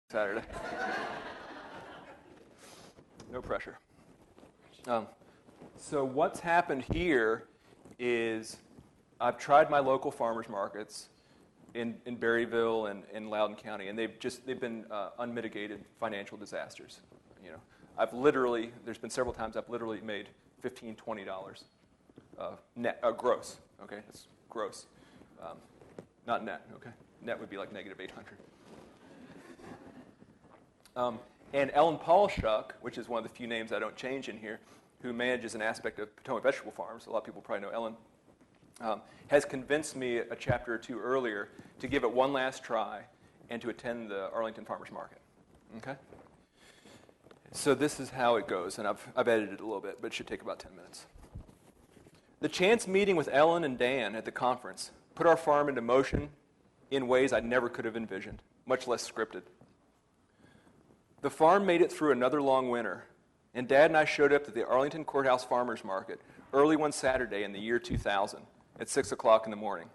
Saturday. No pressure. So what's happened here is I've tried my local farmers markets in Berryville and in Loudoun County, and they've been unmitigated financial disasters. You know, there's been several times I've literally made $15, $20 net, gross. Okay, it's gross, not net. Okay, net would be like negative 800. And Ellen Paulshuck, which is one of the few names I don't change in here, who manages an aspect of Potomac Vegetable Farms, a lot of people probably know Ellen, has convinced me a chapter or two earlier to give it one last try and to attend the Arlington Farmers Market. Okay? So this is how it goes, and I've edited it a little bit, but it should take about 10 minutes. The chance meeting with Ellen and Dan at the conference put our farm into motion in ways I never could have envisioned, much less scripted. The farm made it through another long winter, and Dad and I showed up at the Arlington Courthouse Farmers Market early one Saturday in the year 2000 at 6 o'clock in the morning.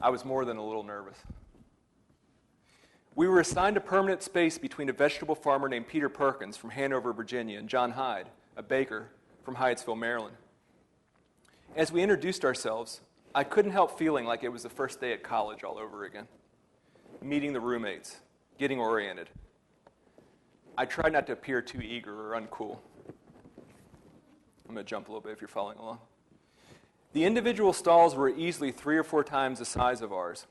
I was more than a little nervous. We were assigned a permanent space between a vegetable farmer named Peter Perkins from Hanover, Virginia, and John Hyde, a baker from Hyattsville, Maryland. As we introduced ourselves, I couldn't help feeling like it was the first day at college all over again. Meeting the roommates, getting oriented. I tried not to appear too eager or uncool. I'm going to jump a little bit if you're following along. The individual stalls were easily 3 or 4 times the size of ours,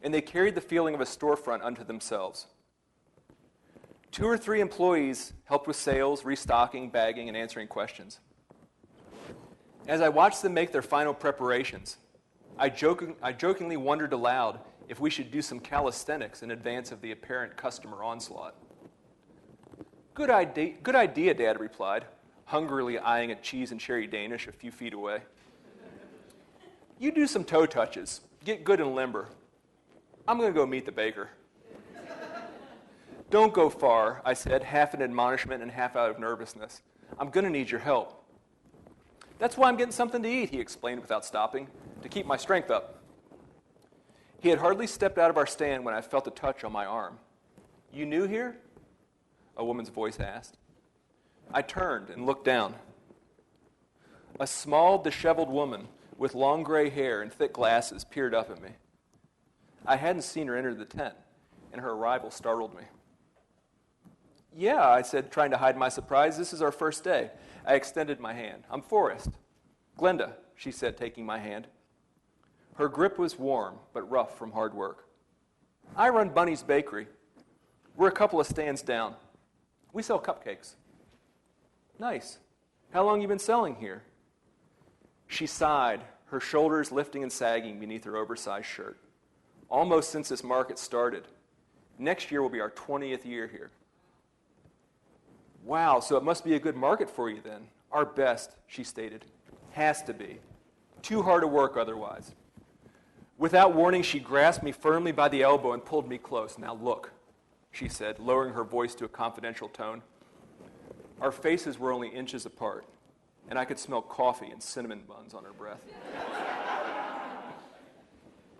and they carried the feeling of a storefront unto themselves. 2 or 3 employees helped with sales, restocking, bagging, and answering questions. As I watched them make their final preparations, I jokingly wondered aloud if we should do some calisthenics in advance of the apparent customer onslaught. Good idea, Dad replied, hungrily eyeing a cheese and cherry Danish a few feet away. You do some toe touches. Get good and limber. I'm going to go meet the baker. Don't go far, I said, half in admonishment and half out of nervousness. I'm going to need your help. That's why I'm getting something to eat, he explained without stopping, to keep my strength up. He had hardly stepped out of our stand when I felt a touch on my arm. You new here? A woman's voice asked. I turned and looked down. A small, disheveled woman with long gray hair and thick glasses peered up at me. I hadn't seen her enter the tent, and her arrival startled me. Yeah, I said, trying to hide my surprise. This is our first day. I extended my hand. I'm Forrest. Glenda, she said, taking my hand. Her grip was warm, but rough from hard work. I run Bunny's Bakery. We're a couple of stands down. We sell cupcakes. Nice. How long you been selling here? She sighed, her shoulders lifting and sagging beneath her oversized shirt. Almost since this market started. Next year will be our 20th year here. Wow, so it must be a good market for you then. Our best, she stated. Has to be. Too hard to work otherwise. Without warning, she grasped me firmly by the elbow and pulled me close. Now look, she said, lowering her voice to a confidential tone. Our faces were only inches apart, and I could smell coffee and cinnamon buns on her breath.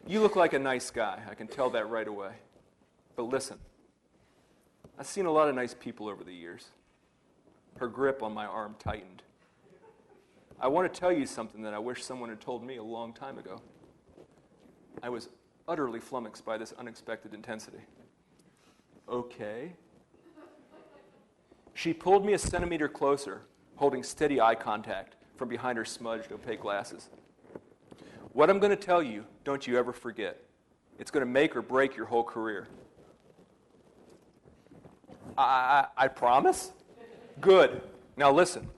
You look like a nice guy. I can tell that right away. But listen, I've seen a lot of nice people over the years. Her grip on my arm tightened. I want to tell you something that I wish someone had told me a long time ago. I was utterly flummoxed by this unexpected intensity. Okay. She pulled me a centimeter closer, holding steady eye contact from behind her smudged, opaque glasses. What I'm going to tell you, don't you ever forget. It's going to make or break your whole career. I promise? Good. Now listen.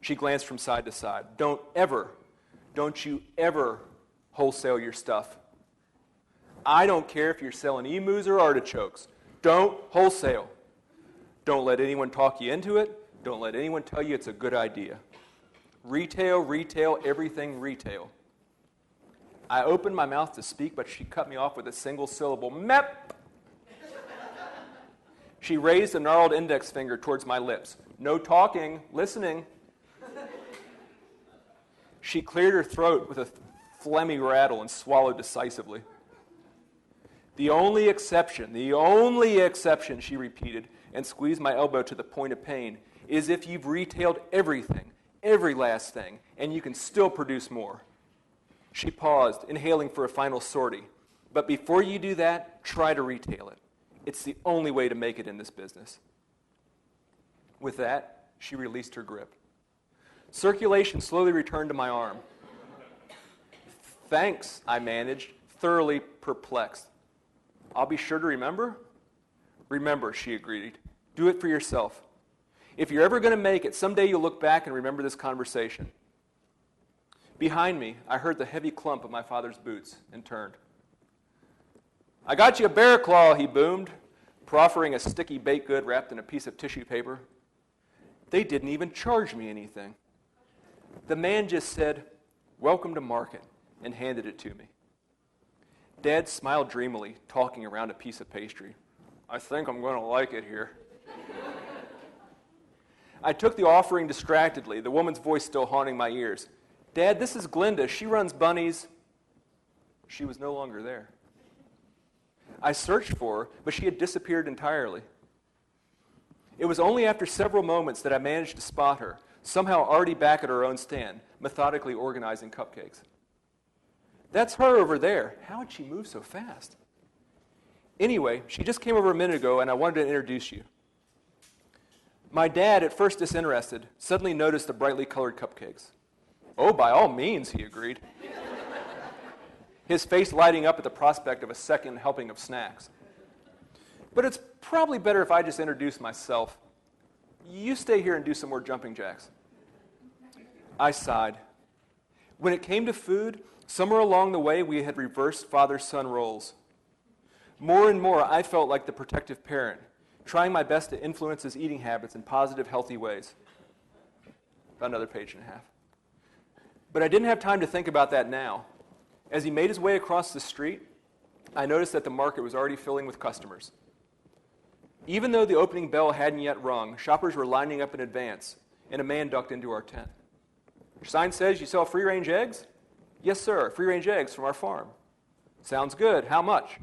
She glanced from side to side. Don't you ever wholesale your stuff. I don't care if you're selling emus or artichokes. Don't wholesale. Don't let anyone talk you into it. Don't let anyone tell you it's a good idea. Retail, everything retail. I opened my mouth to speak, but she cut me off with a single syllable, MEP. She raised a gnarled index finger towards my lips. No talking, listening. She cleared her throat with a phlegmy rattle and swallowed decisively. the only exception, she repeated, and squeezed my elbow to the point of pain, is if you've retailed everything, every last thing, and you can still produce more. She paused, inhaling for a final sortie. But before you do that, try to retail it. It's the only way to make it in this business. With that, she released her grip. Circulation slowly returned to my arm. Thanks, I managed, thoroughly perplexed. I'll be sure to remember. Remember, she agreed. Do it for yourself. If you're ever going to make it, someday you'll look back and remember this conversation. Behind me, I heard the heavy clump of my father's boots and turned. I got you a bear claw, he boomed, proffering a sticky baked good wrapped in a piece of tissue paper. They didn't even charge me anything. The man just said, "Welcome to market," and handed it to me. Dad smiled dreamily, talking around a piece of pastry. I think I'm going to like it here. I took the offering distractedly, the woman's voice still haunting my ears. Dad, this is Glinda. She runs bunnies. She was no longer there. I searched for her, but she had disappeared entirely. It was only after several moments that I managed to spot her, somehow already back at her own stand, methodically organizing cupcakes. That's her over there. How did she move so fast? Anyway, she just came over a minute ago, and I wanted to introduce you. My dad, at first disinterested, suddenly noticed the brightly colored cupcakes. Oh, by all means, he agreed, his face lighting up at the prospect of a second helping of snacks. But it's probably better if I just introduce myself. You stay here and do some more jumping jacks. I sighed. When it came to food, somewhere along the way we had reversed father-son roles. More and more, I felt like the protective parent, trying my best to influence his eating habits in positive, healthy ways. About another page and a half. But I didn't have time to think about that now. As he made his way across the street, I noticed that the market was already filling with customers. Even though the opening bell hadn't yet rung, shoppers were lining up in advance, and a man ducked into our tent. Your sign says you sell free-range eggs? Yes, sir, free-range eggs from our farm. Sounds good. How much?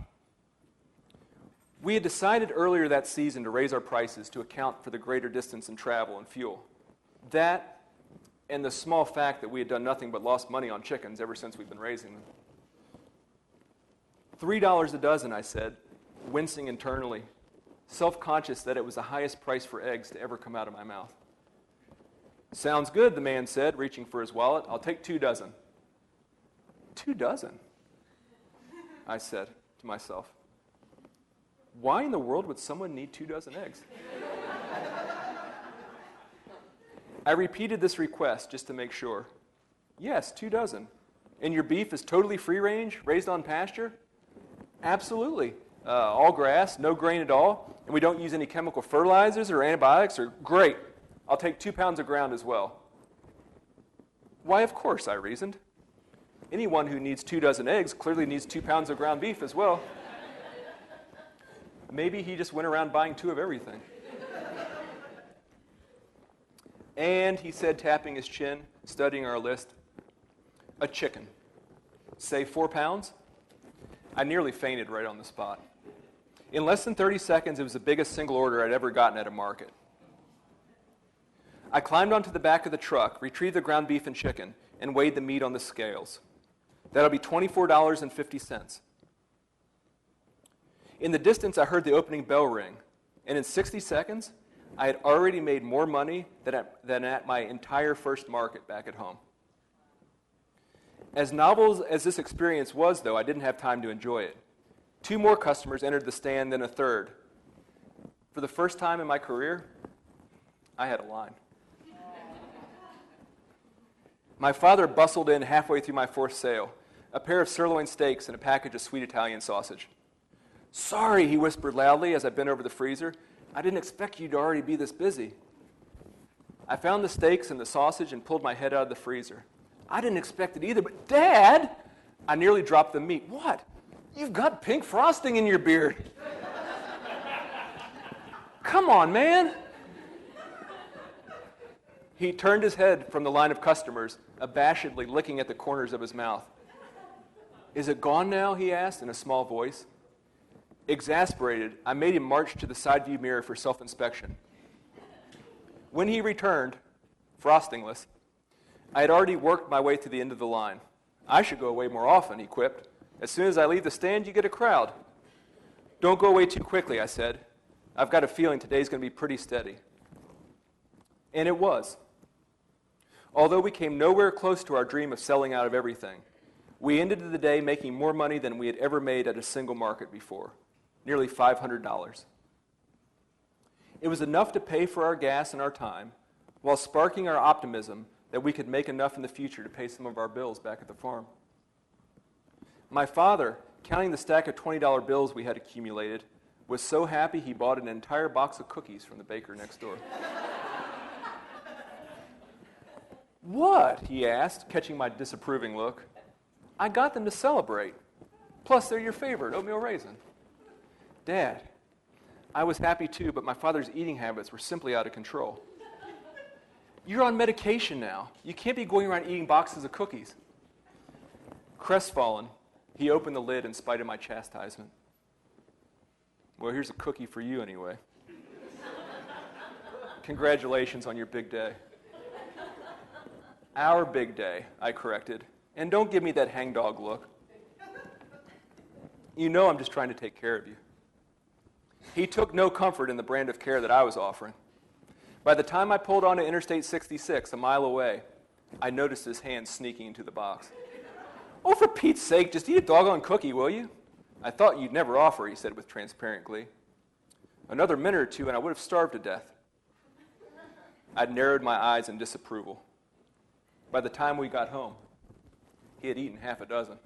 We had decided earlier that season to raise our prices to account for the greater distance in travel and fuel. That, and the small fact that we had done nothing but lost money on chickens ever since we've been raising them. $3 a dozen, I said, wincing internally, self-conscious that it was the highest price for eggs to ever come out of my mouth. Sounds good, the man said, reaching for his wallet. I'll take 2 dozen. 2 dozen? I said to myself. Why in the world would someone need 2 dozen eggs? I repeated this request just to make sure. Yes, 2 dozen. And your beef is totally free range, raised on pasture? Absolutely. All grass, no grain at all, and we don't use any chemical fertilizers or antibiotics. Great. I'll take 2 pounds of ground as well. Why, of course, I reasoned. Anyone who needs 2 dozen eggs clearly needs 2 pounds of ground beef as well. Maybe he just went around buying 2 of everything. And he said, tapping his chin, studying our list, a chicken. Say 4 pounds? I nearly fainted right on the spot. In less than 30 seconds, it was the biggest single order I'd ever gotten at a market. I climbed onto the back of the truck, retrieved the ground beef and chicken, and weighed the meat on the scales. That'll be $24.50. In the distance, I heard the opening bell ring, and in 60 seconds, I had already made more money than at my entire first market back at home. As novel as this experience was, though, I didn't have time to enjoy it. 2 more customers entered the stand, then a third. For the first time in my career, I had a line. My father bustled in halfway through my 4th sale, a pair of sirloin steaks and a package of sweet Italian sausage. Sorry, he whispered loudly as I bent over the freezer. I didn't expect you to already be this busy. I found the steaks and the sausage and pulled my head out of the freezer. I didn't expect it either, but Dad! I nearly dropped the meat. What? You've got pink frosting in your beard. Come on, man. He turned his head from the line of customers, abashedly licking at the corners of his mouth. Is it gone now? He asked in a small voice. Exasperated, I made him march to the side view mirror for self-inspection. When he returned, frostingless, I had already worked my way to the end of the line. I should go away more often, he quipped. As soon as I leave the stand, you get a crowd. Don't go away too quickly, I said. I've got a feeling today's going to be pretty steady. And it was. Although we came nowhere close to our dream of selling out of everything, we ended the day making more money than we had ever made at a single market before, nearly $500. It was enough to pay for our gas and our time, while sparking our optimism that we could make enough in the future to pay some of our bills back at the farm. My father, counting the stack of $20 bills we had accumulated, was so happy he bought an entire box of cookies from the baker next door. What? He asked, catching my disapproving look. I got them to celebrate. Plus, they're your favorite, oatmeal raisin. Dad, I was happy too, but my father's eating habits were simply out of control. You're on medication now. You can't be going around eating boxes of cookies. Crestfallen, he opened the lid in spite of my chastisement. Well, here's a cookie for you anyway. Congratulations on your big day. Our big day, I corrected. And don't give me that hangdog look. You know I'm just trying to take care of you. He took no comfort in the brand of care that I was offering. By the time I pulled onto Interstate 66, a mile away, I noticed his hand sneaking into the box. Oh, for Pete's sake, just eat a doggone cookie, will you? I thought you'd never offer, he said with transparent glee. Another minute or two and I would have starved to death. I'd narrowed my eyes in disapproval. By the time we got home, he had eaten half a dozen.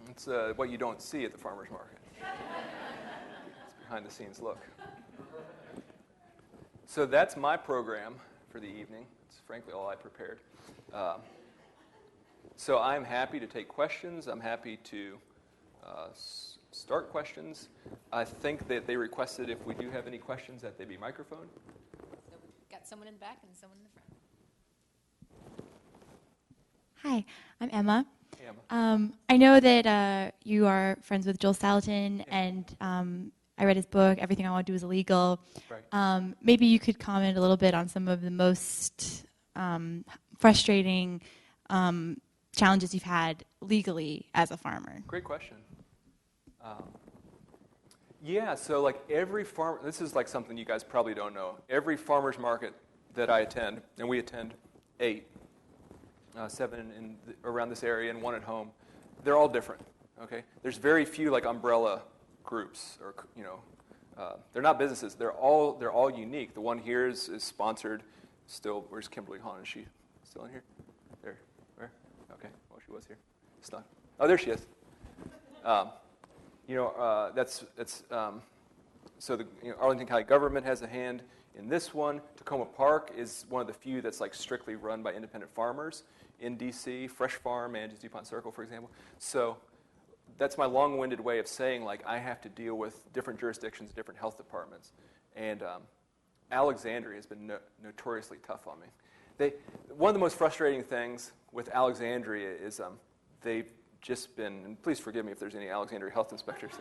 It's what you don't see at the farmer's market. It's behind-the-scenes look. So that's my program for the evening. It's frankly all I prepared. So I'm happy to take questions. I'm happy to start questions. I think that they requested if we do have any questions that they be microphone. So we've got someone in the back and someone in the front. Hi, I'm Emma. Hey, Emma. I know that you are friends with Joel Salatin, and I read his book, Everything I Want to Do is Illegal. Right. Maybe you could comment a little bit on some of the most frustrating challenges you've had legally as a farmer. Great question. Yeah, so like every farm, this is like something you guys probably don't know. Every farmer's market that I attend, and we attend 7 around this area and 1 at home, they're all different, okay? There's very few like umbrella groups or, they're not businesses. They're all unique. The one here is sponsored still. Where's Kimberly Hahn? Is she still in here? There. Where? Okay. Well, she was here. Stuck. Oh, there she is. So the Arlington County government has a hand in this one. Tacoma Park is one of the few that's like strictly run by independent farmers in D.C. Fresh Farm manages DuPont Circle, for example. So that's my long-winded way of saying like I have to deal with different jurisdictions, different health departments, and Alexandria has been notoriously tough on me. One of the most frustrating things with Alexandria is they've just been, and please forgive me if there's any Alexandria health inspectors.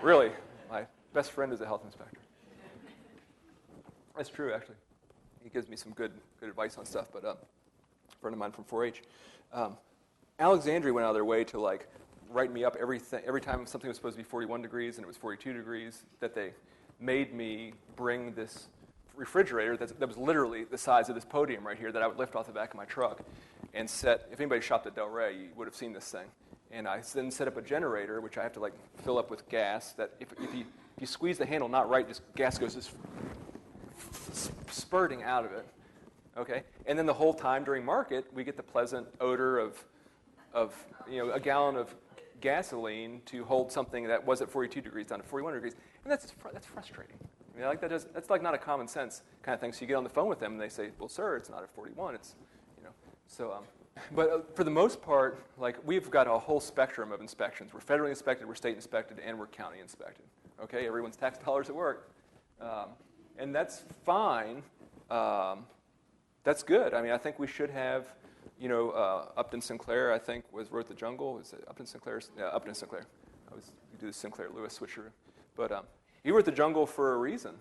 Really, my best friend is a health inspector. That's true, actually. He gives me some good advice on stuff, but a friend of mine from 4-H. Alexandria went out of their way to like write me up every time something was supposed to be 41 degrees and it was 42 degrees, that they made me bring this refrigerator that was literally the size of this podium right here that I would lift off the back of my truck and set. If anybody shopped at Del Rey, you would have seen this thing. And I then set up a generator, which I have to like fill up with gas, that if you squeeze the handle not right, just gas goes just spurting out of it. Okay? And then the whole time during market, we get the pleasant odor of a gallon of gasoline to hold something that was at 42 degrees down to 41 degrees. And that's frustrating. I mean, that's like not a common sense kind of thing. So you get on the phone with them and they say, well, sir, it's not at 41. It's, but for the most part, like we've got a whole spectrum of inspections. We're federally inspected, we're state inspected, and we're county inspected. Okay, everyone's tax dollars at work. And that's fine. That's good. I mean, I think we should have, Upton Sinclair, I think, wrote The Jungle. Is it Upton Sinclair? Yeah, Upton Sinclair. We do the Sinclair-Lewis switcheroo. But he wrote The Jungle for a reason,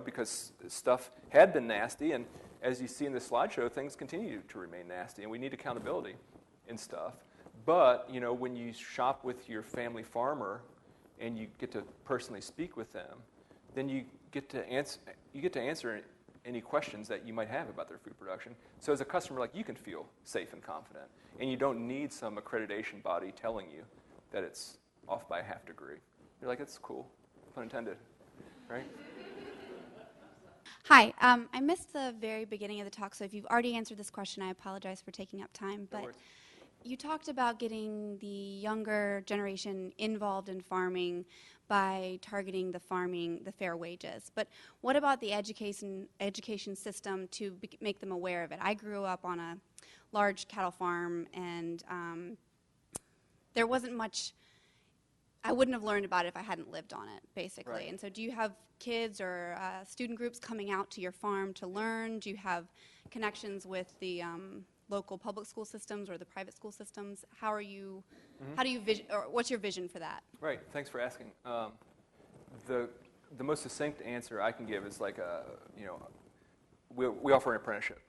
because stuff had been nasty. And as you see in the slideshow, things continue to remain nasty. And we need accountability in stuff. But, when you shop with your family farmer and you get to personally speak with them, then you get to answer any questions that you might have about their food production. So as a customer, you can feel safe and confident. And you don't need some accreditation body telling you that it's off by a half degree. You're like, it's cool, pun intended, right? Hi, I missed the very beginning of the talk, so if you've already answered this question, I apologize for taking up time. But you talked about getting the younger generation involved in farming by targeting the fair wages. But what about the education system to make them aware of it? I grew up on a large cattle farm, and there wasn't much. I wouldn't have learned about it if I hadn't lived on it, basically. Right. And so do you have kids or student groups coming out to your farm to learn? Do you have connections with the local public school systems or the private school systems? How do you or what's your vision for that? Right, thanks for asking. The most succinct answer I can give is we offer an apprenticeship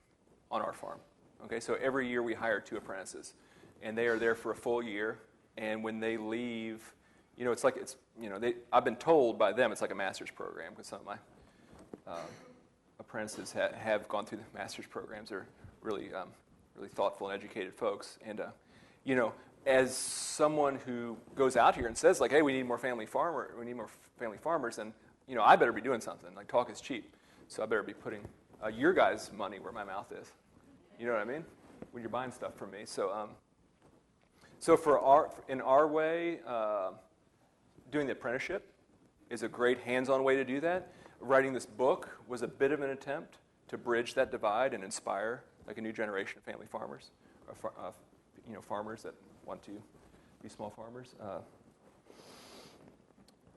on our farm. Okay, so every year we hire 2 apprentices, and they are there for a full year. And when they leave, I've been told by them it's like a master's program, because some of my apprentices have gone through the master's programs. They're really thoughtful and educated folks. And as someone who goes out here and says hey, we need more family farmers, and I better be doing something. Talk is cheap, so I better be putting your guys' money where my mouth is. You know what I mean? When you're buying stuff from me. So in our way, doing the apprenticeship is a great hands-on way to do that. Writing this book was a bit of an attempt to bridge that divide and inspire a new generation of family farmers, farmers that want to be small farmers.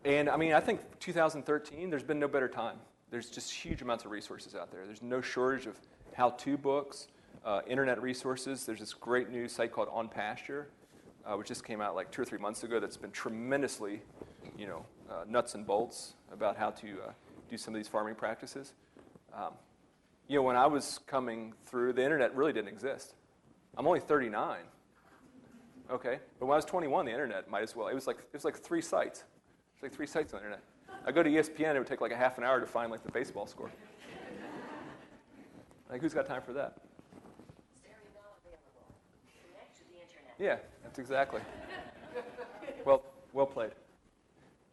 And I think 2013, there's been no better time. There's just huge amounts of resources out there. There's no shortage of how-to books, internet resources. There's this great new site called On Pasture, which just came out 2 or 3 months ago. That's been tremendously, nuts and bolts about how to do some of these farming practices. When I was coming through, the internet really didn't exist. I'm only 39. Okay, but when I was 21, the internet might as well. It was like 3 sites. It's like 3 sites on the internet. I go to ESPN, it would take a half an hour to find the baseball score. Who's got time for that? Stereo not available. Connect to the internet. Yeah, that's exactly. Well played.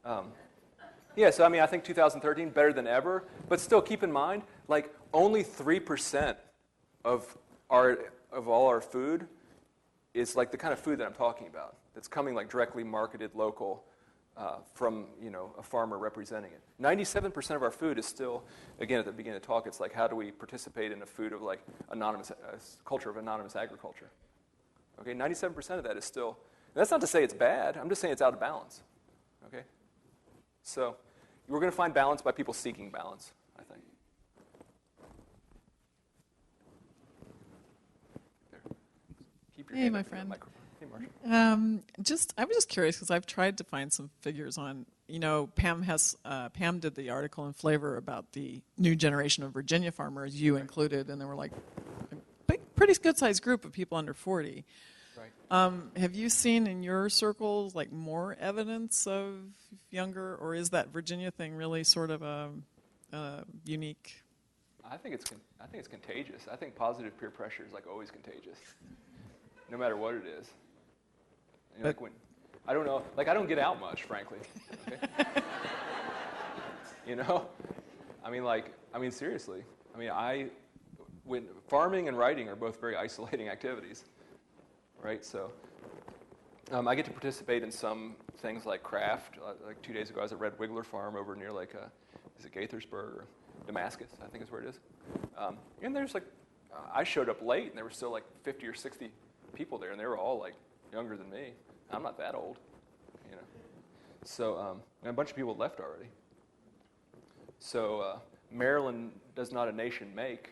So I think 2013 better than ever, but still keep in mind, only 3% of all our food is the kind of food that I'm talking about. That's coming directly marketed local from a farmer representing it. 97% of our food is still, again at the beginning of the talk, it's how do we participate in a food of anonymous culture of anonymous agriculture. Okay, 97% of that is still. That's not to say it's bad. I'm just saying it's out of balance. Okay, so we're going to find balance by people seeking balance, I think. There. Keep your Hey, hand my up to the friend. microphone. Hey, Marshall. I was just curious because I've tried to find some figures on. Pam did the article in Flavor about the new generation of Virginia farmers, you included, and there were a pretty good-sized group of people under 40. Right. Have you seen in your circles more evidence of younger, or is that Virginia thing really sort of a unique? I think it's contagious. I think positive peer pressure is always contagious, no matter what it is. I don't know. I don't get out much, frankly. Okay? Seriously. When farming and writing are both very isolating activities, right? So, I get to participate in some things like craft. 2 days ago, I was at Red Wiggler Farm over near is it Gaithersburg or Damascus? I think is where it is. And there's I showed up late, and there were still 50 or 60 people there, and they were all younger than me. I'm not that old, So and a bunch of people left already. So Maryland does not a nation make,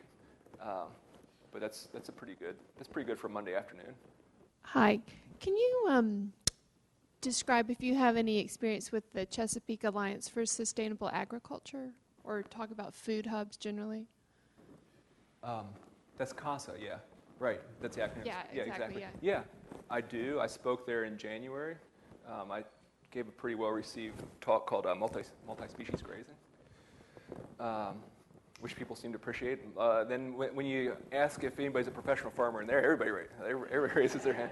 but that's pretty good for a Monday afternoon. Hi. Can you describe if you have any experience with the Chesapeake Alliance for Sustainable Agriculture, or talk about food hubs generally? That's CASA, yeah. Right, that's the acronym. Yeah, exactly, yeah. Yeah, I do. I spoke there in January. I gave a pretty well-received talk called multi-species grazing, which people seem to appreciate. Then when you ask if anybody's a professional farmer in there, everybody raises their hand.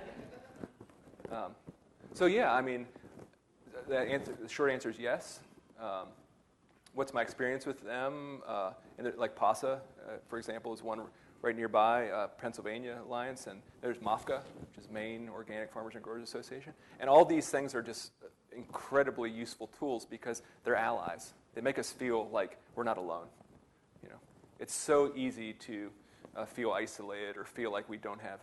So yeah, I mean, the short answer is yes. What's my experience with them? Like PASA, for example, is one right nearby, Pennsylvania Alliance, and there's MOFGA, which is Maine Organic Farmers and Growers Association. And all these things are just incredibly useful tools because they're allies. They make us feel like we're not alone. You know, it's so easy to feel isolated or feel like we don't have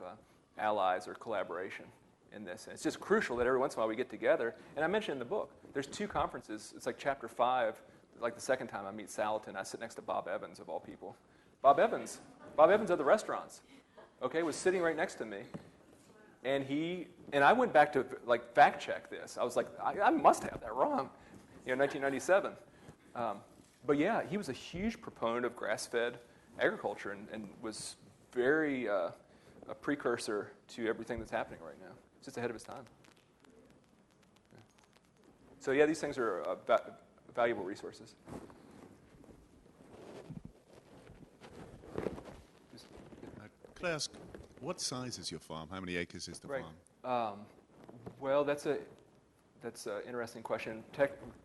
allies or collaboration in this. And it's just crucial that every once in a while we get together. And I mentioned in the book, there's 2 conferences. It's like chapter 5. Like the second time I meet Salatin, I sit next to Bob Evans, of all people. Bob Evans of the restaurants, okay, was sitting right next to me. And I went back to like fact check this. I was like, I must have that wrong, 1997. But yeah, he was a huge proponent of grass-fed agriculture and was very a precursor to everything that's happening right now. It's just ahead of his time. Yeah. So yeah, these things are valuable resources. Could I ask, what size is your farm? How many acres is the Right. farm? Well, that's an interesting question.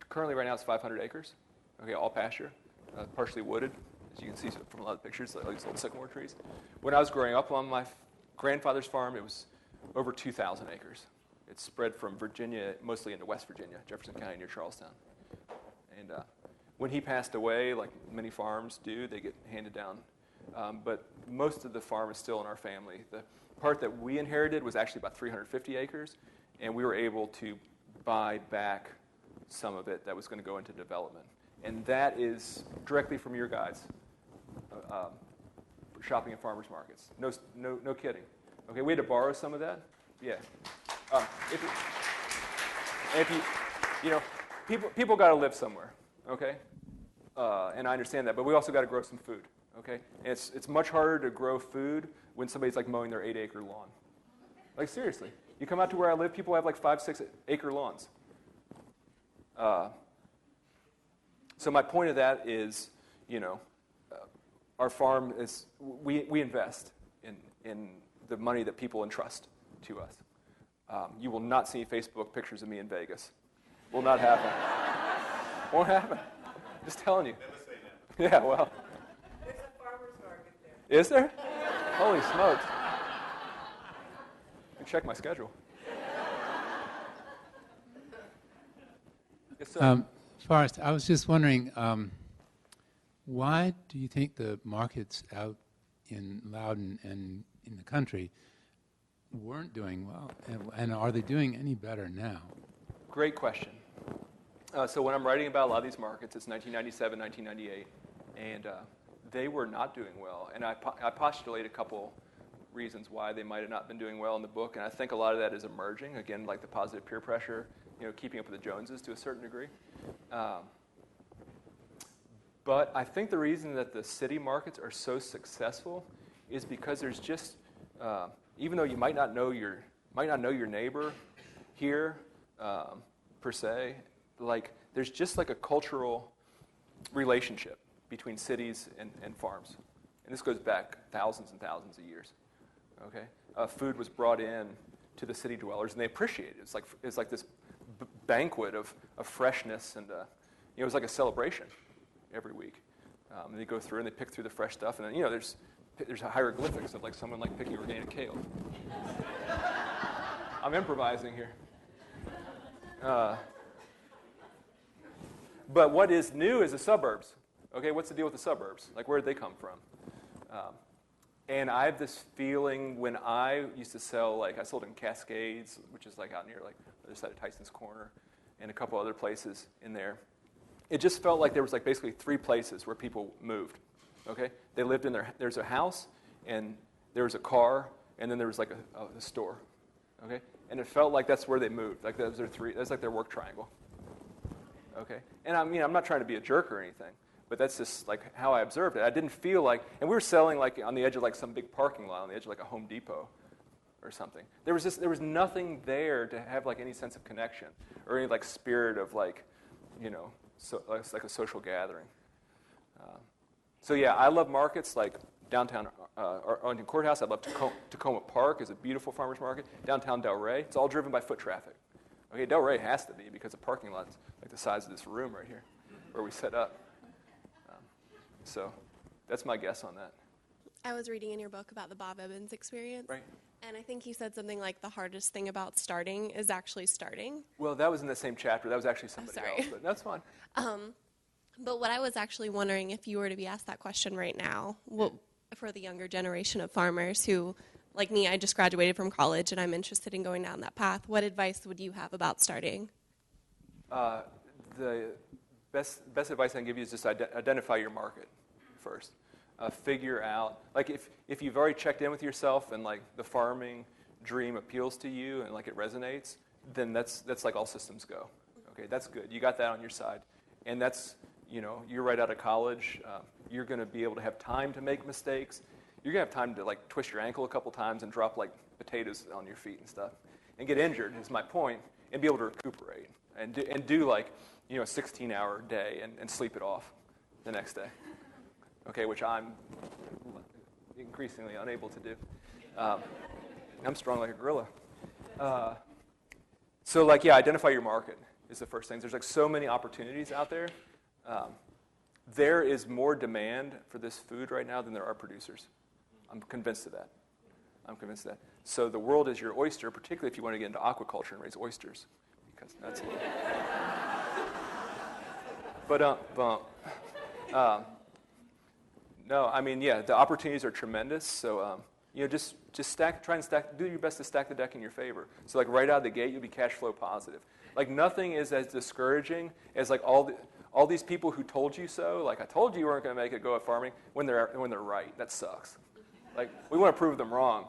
Currently, right now, it's 500 acres. Okay, all pasture, partially wooded, as you can see from a lot of pictures, like these old sycamore trees. When I was growing up on my grandfather's farm, it was over 2,000 acres. It's spread from Virginia, mostly into West Virginia, Jefferson County near Charlestown. And when he passed away, like many farms do, they get handed down. But most of the farm is still in our family. The part that we inherited was actually about 350 acres, and we were able to buy back some of it that was going to go into development. And that is directly from your guys, shopping at farmers markets. No kidding. Okay, we had to borrow some of that. Yeah. People got to live somewhere. Okay, and I understand that, but we also got to grow some food. Okay, and it's much harder to grow food when somebody's like mowing their 8-acre lawn. Like seriously, you come out to where I live, people have like 5-6 acre lawns. So my point of that is, our farm is we invest in the money that people entrust to us. You will not see Facebook pictures of me in Vegas. Will not happen. Won't happen. Just telling you. Never say never. Yeah, well. There's a farmer's market there. Is there? Holy smokes. Let me check my schedule. Yes, sir. Forrest, I was just wondering, why do you think the markets out in Loudoun and in the country weren't doing well? And are they doing any better now? Great question. So when I'm writing about a lot of these markets, it's 1997, 1998, and they were not doing well. And I postulate a couple reasons why they might have not been doing well in the book, and I think a lot of that is emerging, again, like the positive peer pressure, keeping up with the Joneses to a certain degree. But I think the reason that the city markets are so successful is because there's just, even though you might not know your neighbor here per se, like there's just like a cultural relationship between cities and farms, and this goes back thousands and thousands of years. Okay, food was brought in to the city dwellers, and they appreciate it. It's like this banquet of freshness, and it was like a celebration every week. And they go through and they pick through the fresh stuff, and then there's hieroglyphics of like someone like picking organic kale. I'm improvising here. But what is new is the suburbs. Okay, what's the deal with the suburbs? Like, where did they come from? And I have this feeling when I used to sell, I sold in Cascades, which is like out near like the other side of Tyson's Corner, and a couple other places in there. It just felt like there was like basically 3 places where people moved. Okay, they lived in there's a house, and there was a car, and then there was like a store. Okay, and it felt like that's where they moved. Like those are 3. That's like their work triangle. Okay, and I mean, I'm not trying to be a jerk or anything, but that's just like how I observed it. I didn't feel like, and we were selling like on the edge of like some big parking lot, on the edge of like a Home Depot or something. There was nothing there to have like any sense of connection or any like spirit of like, so it's like a social gathering. So yeah, I love markets like downtown Arlington Courthouse. I love Tacoma Park is a beautiful farmers market. Downtown Delray, it's all driven by foot traffic. Okay, Delray has to be because the parking lot's like the size of this room right here where we set up. So that's my guess on that. I was reading in your book about the Bob Evans experience. Right. And I think you said something like the hardest thing about starting is actually starting. Well, that was in the same chapter. That was actually somebody else, but that's fine. But what I was actually wondering, if you were to be asked that question right now, for the younger generation of farmers who, like me, I just graduated from college and I'm interested in going down that path, what advice would you have about starting? The best advice I can give you is just identify your market first. Figure out, like if you've already checked in with yourself and like the farming dream appeals to you and like it resonates, then that's like all systems go. Okay, that's good. You got that on your side. And that's, you're right out of college. You're going to be able to have time to make mistakes. You're going to have time to like twist your ankle a couple times and drop like potatoes on your feet and stuff. And get injured is my point, and be able to recuperate. And do like, a 16-hour day and sleep it off the next day. Okay, which I'm increasingly unable to do. I'm strong like a gorilla. So like, yeah, identify your market is the first thing. There's like so many opportunities out there. There is more demand for this food right now than there are producers. I'm convinced of that. So the world is your oyster, particularly if you want to get into aquaculture and raise oysters, because that's. No, I mean, yeah, the opportunities are tremendous. So, just try and do your best to stack the deck in your favor. So, like right out of the gate, you'll be cash flow positive. Like nothing is as discouraging as like all these people who told you so. Like I told you weren't going to make it go at farming when they're right. That sucks. Like we want to prove them wrong.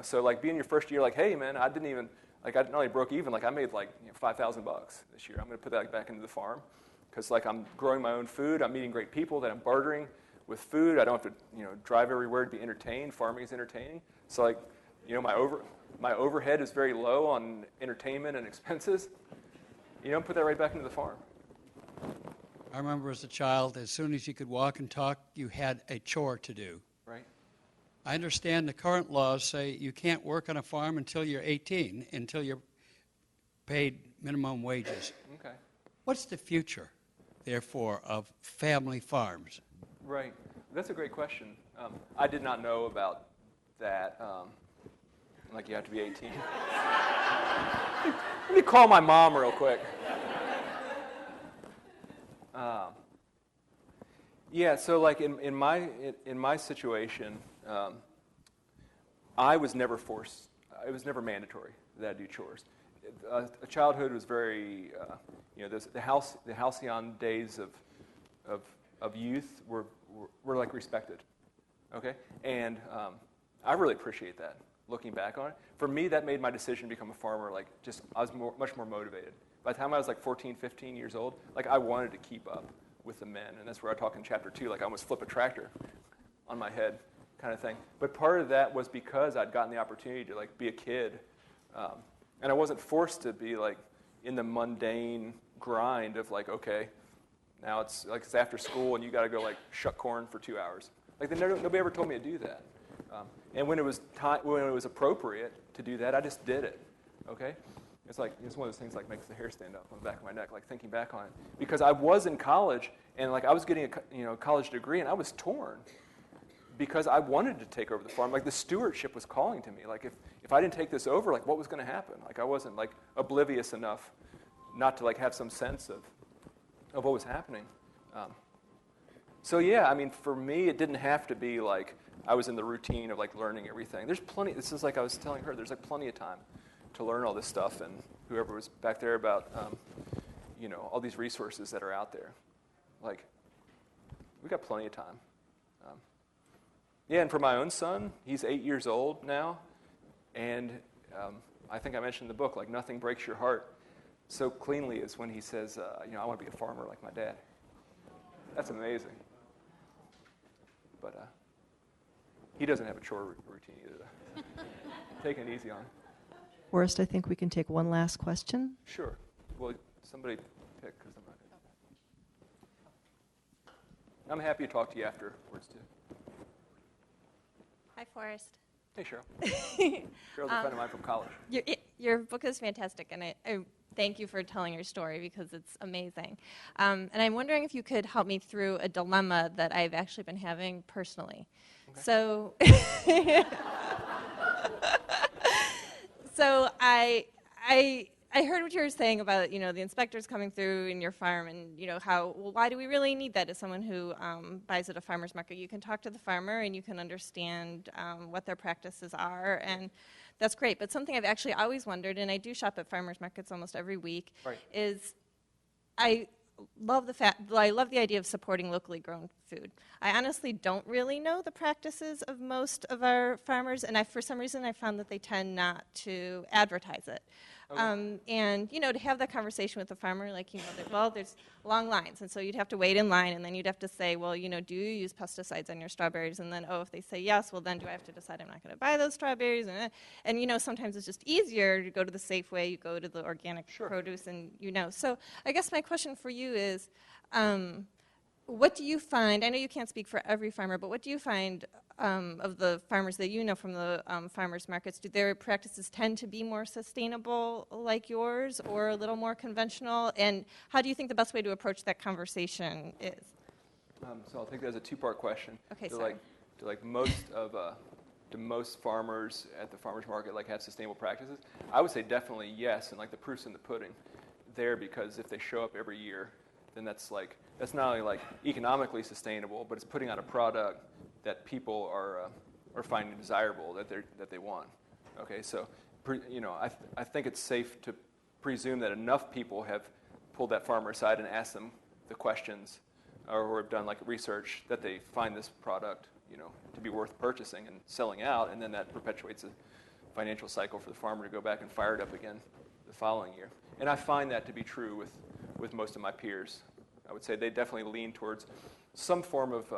So like being your first year, like, hey man, I not only broke even, like I made like $5,000 this year. I'm going to put that back into the farm because like I'm growing my own food. I'm meeting great people that I'm bartering with food. I don't have to drive everywhere to be entertained. Farming is entertaining. So like my overhead is very low on entertainment and expenses. Put that right back into the farm. I remember as a child, as soon as you could walk and talk, you had a chore to do. Right. I understand the current laws say you can't work on a farm until you're 18, until you're paid minimum wages. Okay. What's the future, therefore, of family farms? Right. That's a great question. I did not know about that. Like you have to be 18. Let me call my mom real quick. Yeah. So like in my situation, I was never forced. It was never mandatory that I do chores. Childhood was very, the halcyon days of youth were like respected, okay? And I really appreciate that, looking back on it. For me, that made my decision to become a farmer, like I was much more motivated. By the time I was like 14, 15 years old, like I wanted to keep up with the men. And that's where I talk in chapter 2, like I almost flip a tractor on my head kind of thing. But part of that was because I'd gotten the opportunity to like be a kid. And I wasn't forced to be like in the mundane grind of like, okay, now it's after school and you got to go like shuck corn for 2 hours. Like nobody ever told me to do that. And when it was appropriate to do that, I just did it. Okay, it's one of those things like makes the hair stand up on the back of my neck, like thinking back on it, because I was in college and like I was getting a college degree and I was torn because I wanted to take over the farm. Like the stewardship was calling to me. Like if I didn't take this over, like what was going to happen? Like I wasn't like oblivious enough not to like have some sense of what was happening. So yeah, I mean, for me, it didn't have to be like I was in the routine of like learning everything. There's plenty. This is like I was telling her. There's like plenty of time to learn all this stuff. And whoever was back there about all these resources that are out there. Like, we got plenty of time. Yeah, and for my own son, he's 8 years old now, and I think I mentioned in the book, like, nothing breaks your heart so cleanly as when he says, I want to be a farmer like my dad. That's amazing. But he doesn't have a chore routine either. Taking it easy on him. Worst, I think we can take one last question. Sure. Well, somebody pick, because I'm happy to talk to you afterwards, too. Hi, Forrest. Hey, Cheryl. Cheryl's a friend of mine from college. Your book is fantastic, and I thank you for telling your story because it's amazing. And I'm wondering if you could help me through a dilemma that I've actually been having personally. Okay. So I heard what you were saying about, the inspectors coming through in your farm and, why do we really need that as someone who buys at a farmer's market? You can talk to the farmer and you can understand what their practices are, and that's great. But something I've actually always wondered, and I do shop at farmers markets almost every week, is I love the idea of supporting locally grown food. I honestly don't really know the practices of most of our farmers, and for some reason I found that they tend not to advertise it. Okay. And to have that conversation with the farmer, like, there's long lines, and so you'd have to wait in line, and then you'd have to say, well, do you use pesticides on your strawberries? And then, if they say yes, well, then do I have to decide I'm not going to buy those strawberries? And sometimes it's just easier to go to the Safeway, you go to the organic produce, and So I guess my question for you is, what do you find, I know you can't speak for every farmer, but what do you find of the farmers that you know from the farmers markets? Do their practices tend to be more sustainable like yours or a little more conventional? And how do you think the best way to approach that conversation is? So I'll take that as a two-part question. Okay, do most farmers at the farmers market have sustainable practices? I would say definitely yes, and the proof's in the pudding there, because if they show up every year, then that's not only economically sustainable, but it's putting out a product that people are finding desirable, that they want. Okay, so I think it's safe to presume that enough people have pulled that farmer aside and asked them the questions, or have done research, that they find this product to be worth purchasing and selling out, and then that perpetuates a financial cycle for the farmer to go back and fire it up again the following year. And I find that to be true with most of my peers. I would say they definitely lean towards some form of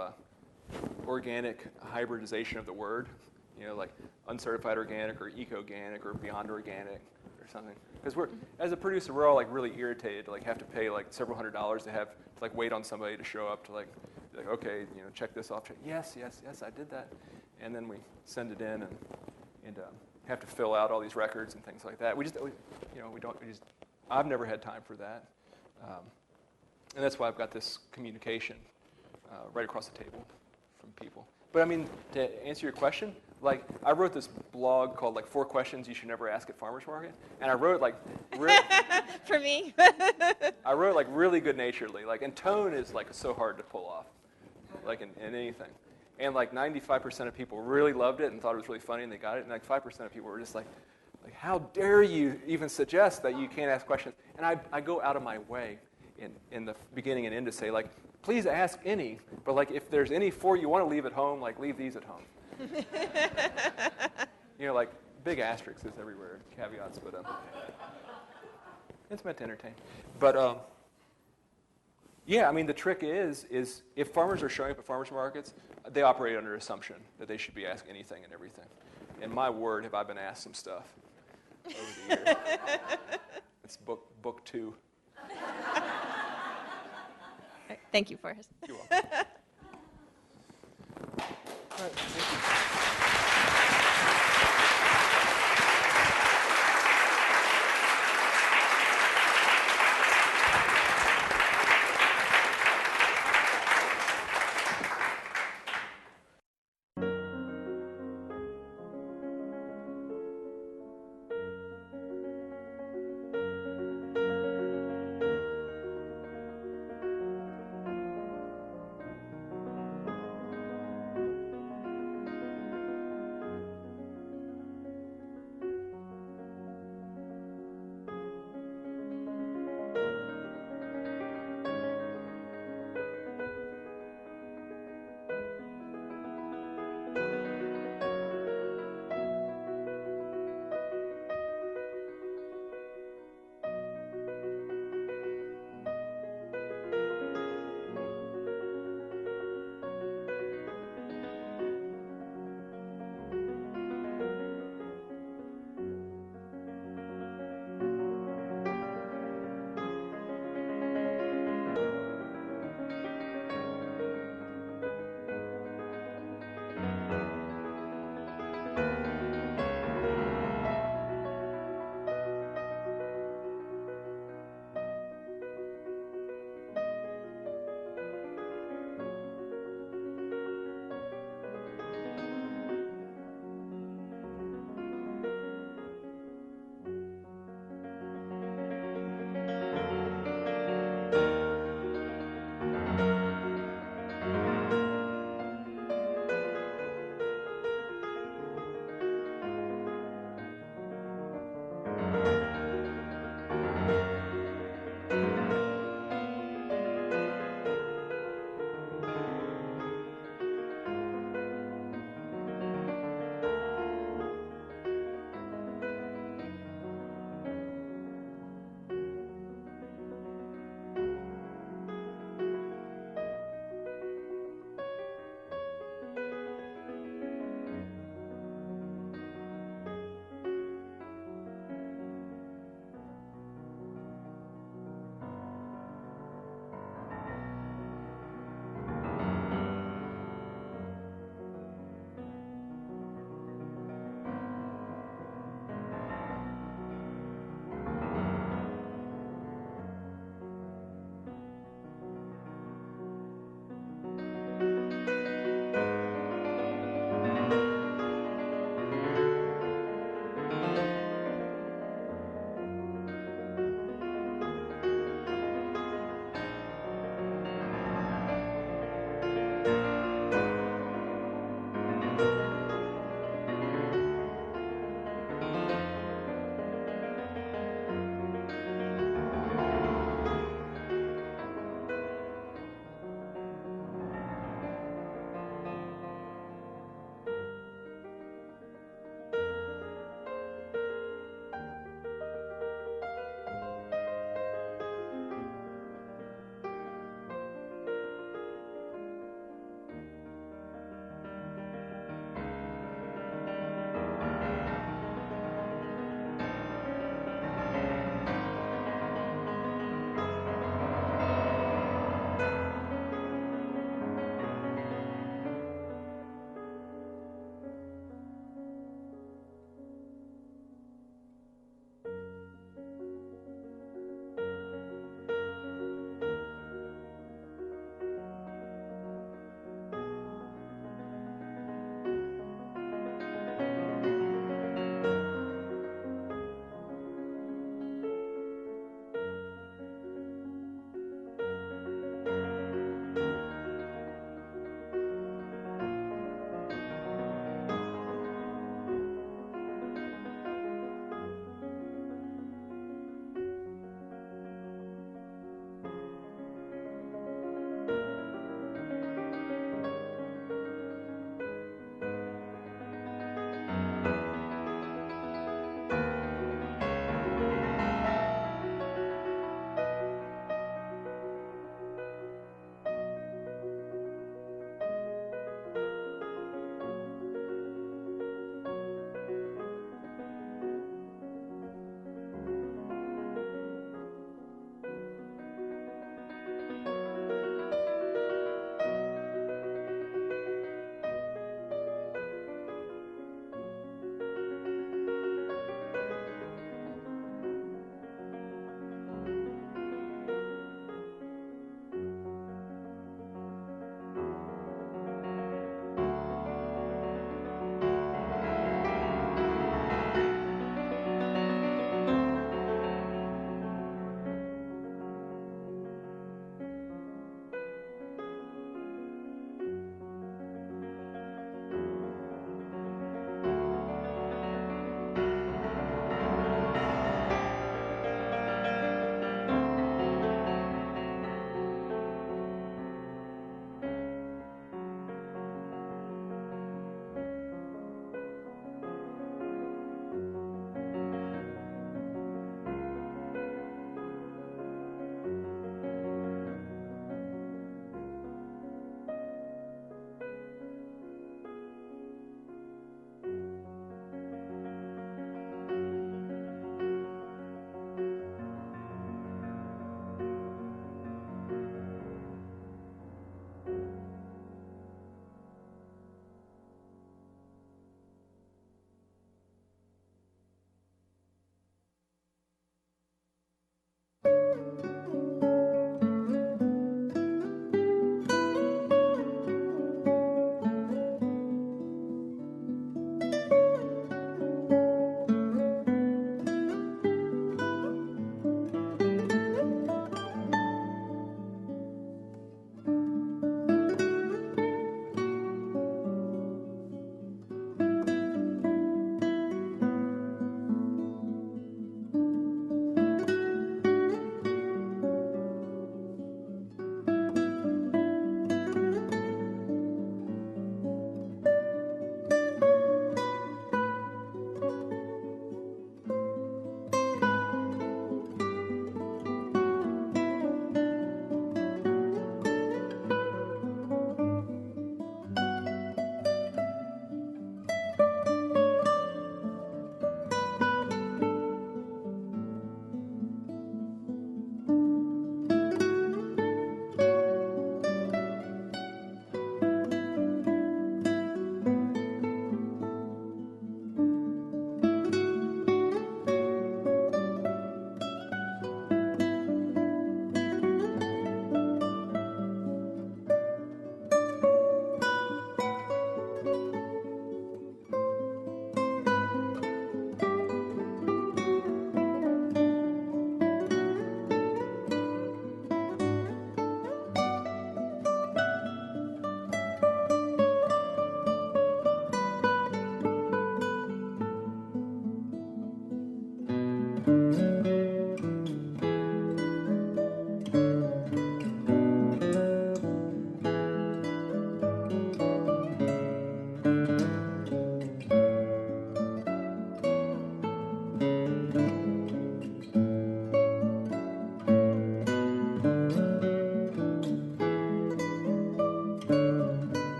organic hybridization of the word, like uncertified organic or eco-organic or beyond organic or something. Because as a producer, we're all really irritated to have to pay several $100s to have to wait on somebody to show up to okay, check this off. Yes, I did that, and then we send it in and have to fill out all these records and things like that. I've never had time for that. And that's why I've got this communication right across the table from people. But to answer your question, I wrote this blog called 4 Questions You Should Never Ask at Farmers Market, and I wrote for me. I wrote really good-naturedly, and tone is so hard to pull off, in anything. And 95% of people really loved it and thought it was really funny, and they got it, and 5% of people were just how dare you even suggest that you can't ask questions? And I go out of my way in the beginning and end to say, please ask any, but if there's any 4 you want to leave at home, leave these at home. Big asterisks is everywhere, caveats, but it's meant to entertain. But yeah, the trick is if farmers are showing up at farmers markets, they operate under assumption that they should be asked anything and everything. And my word, have I been asked some stuff over the years. It's book 2. Thank you, Forrest. You're welcome. All right, thank you.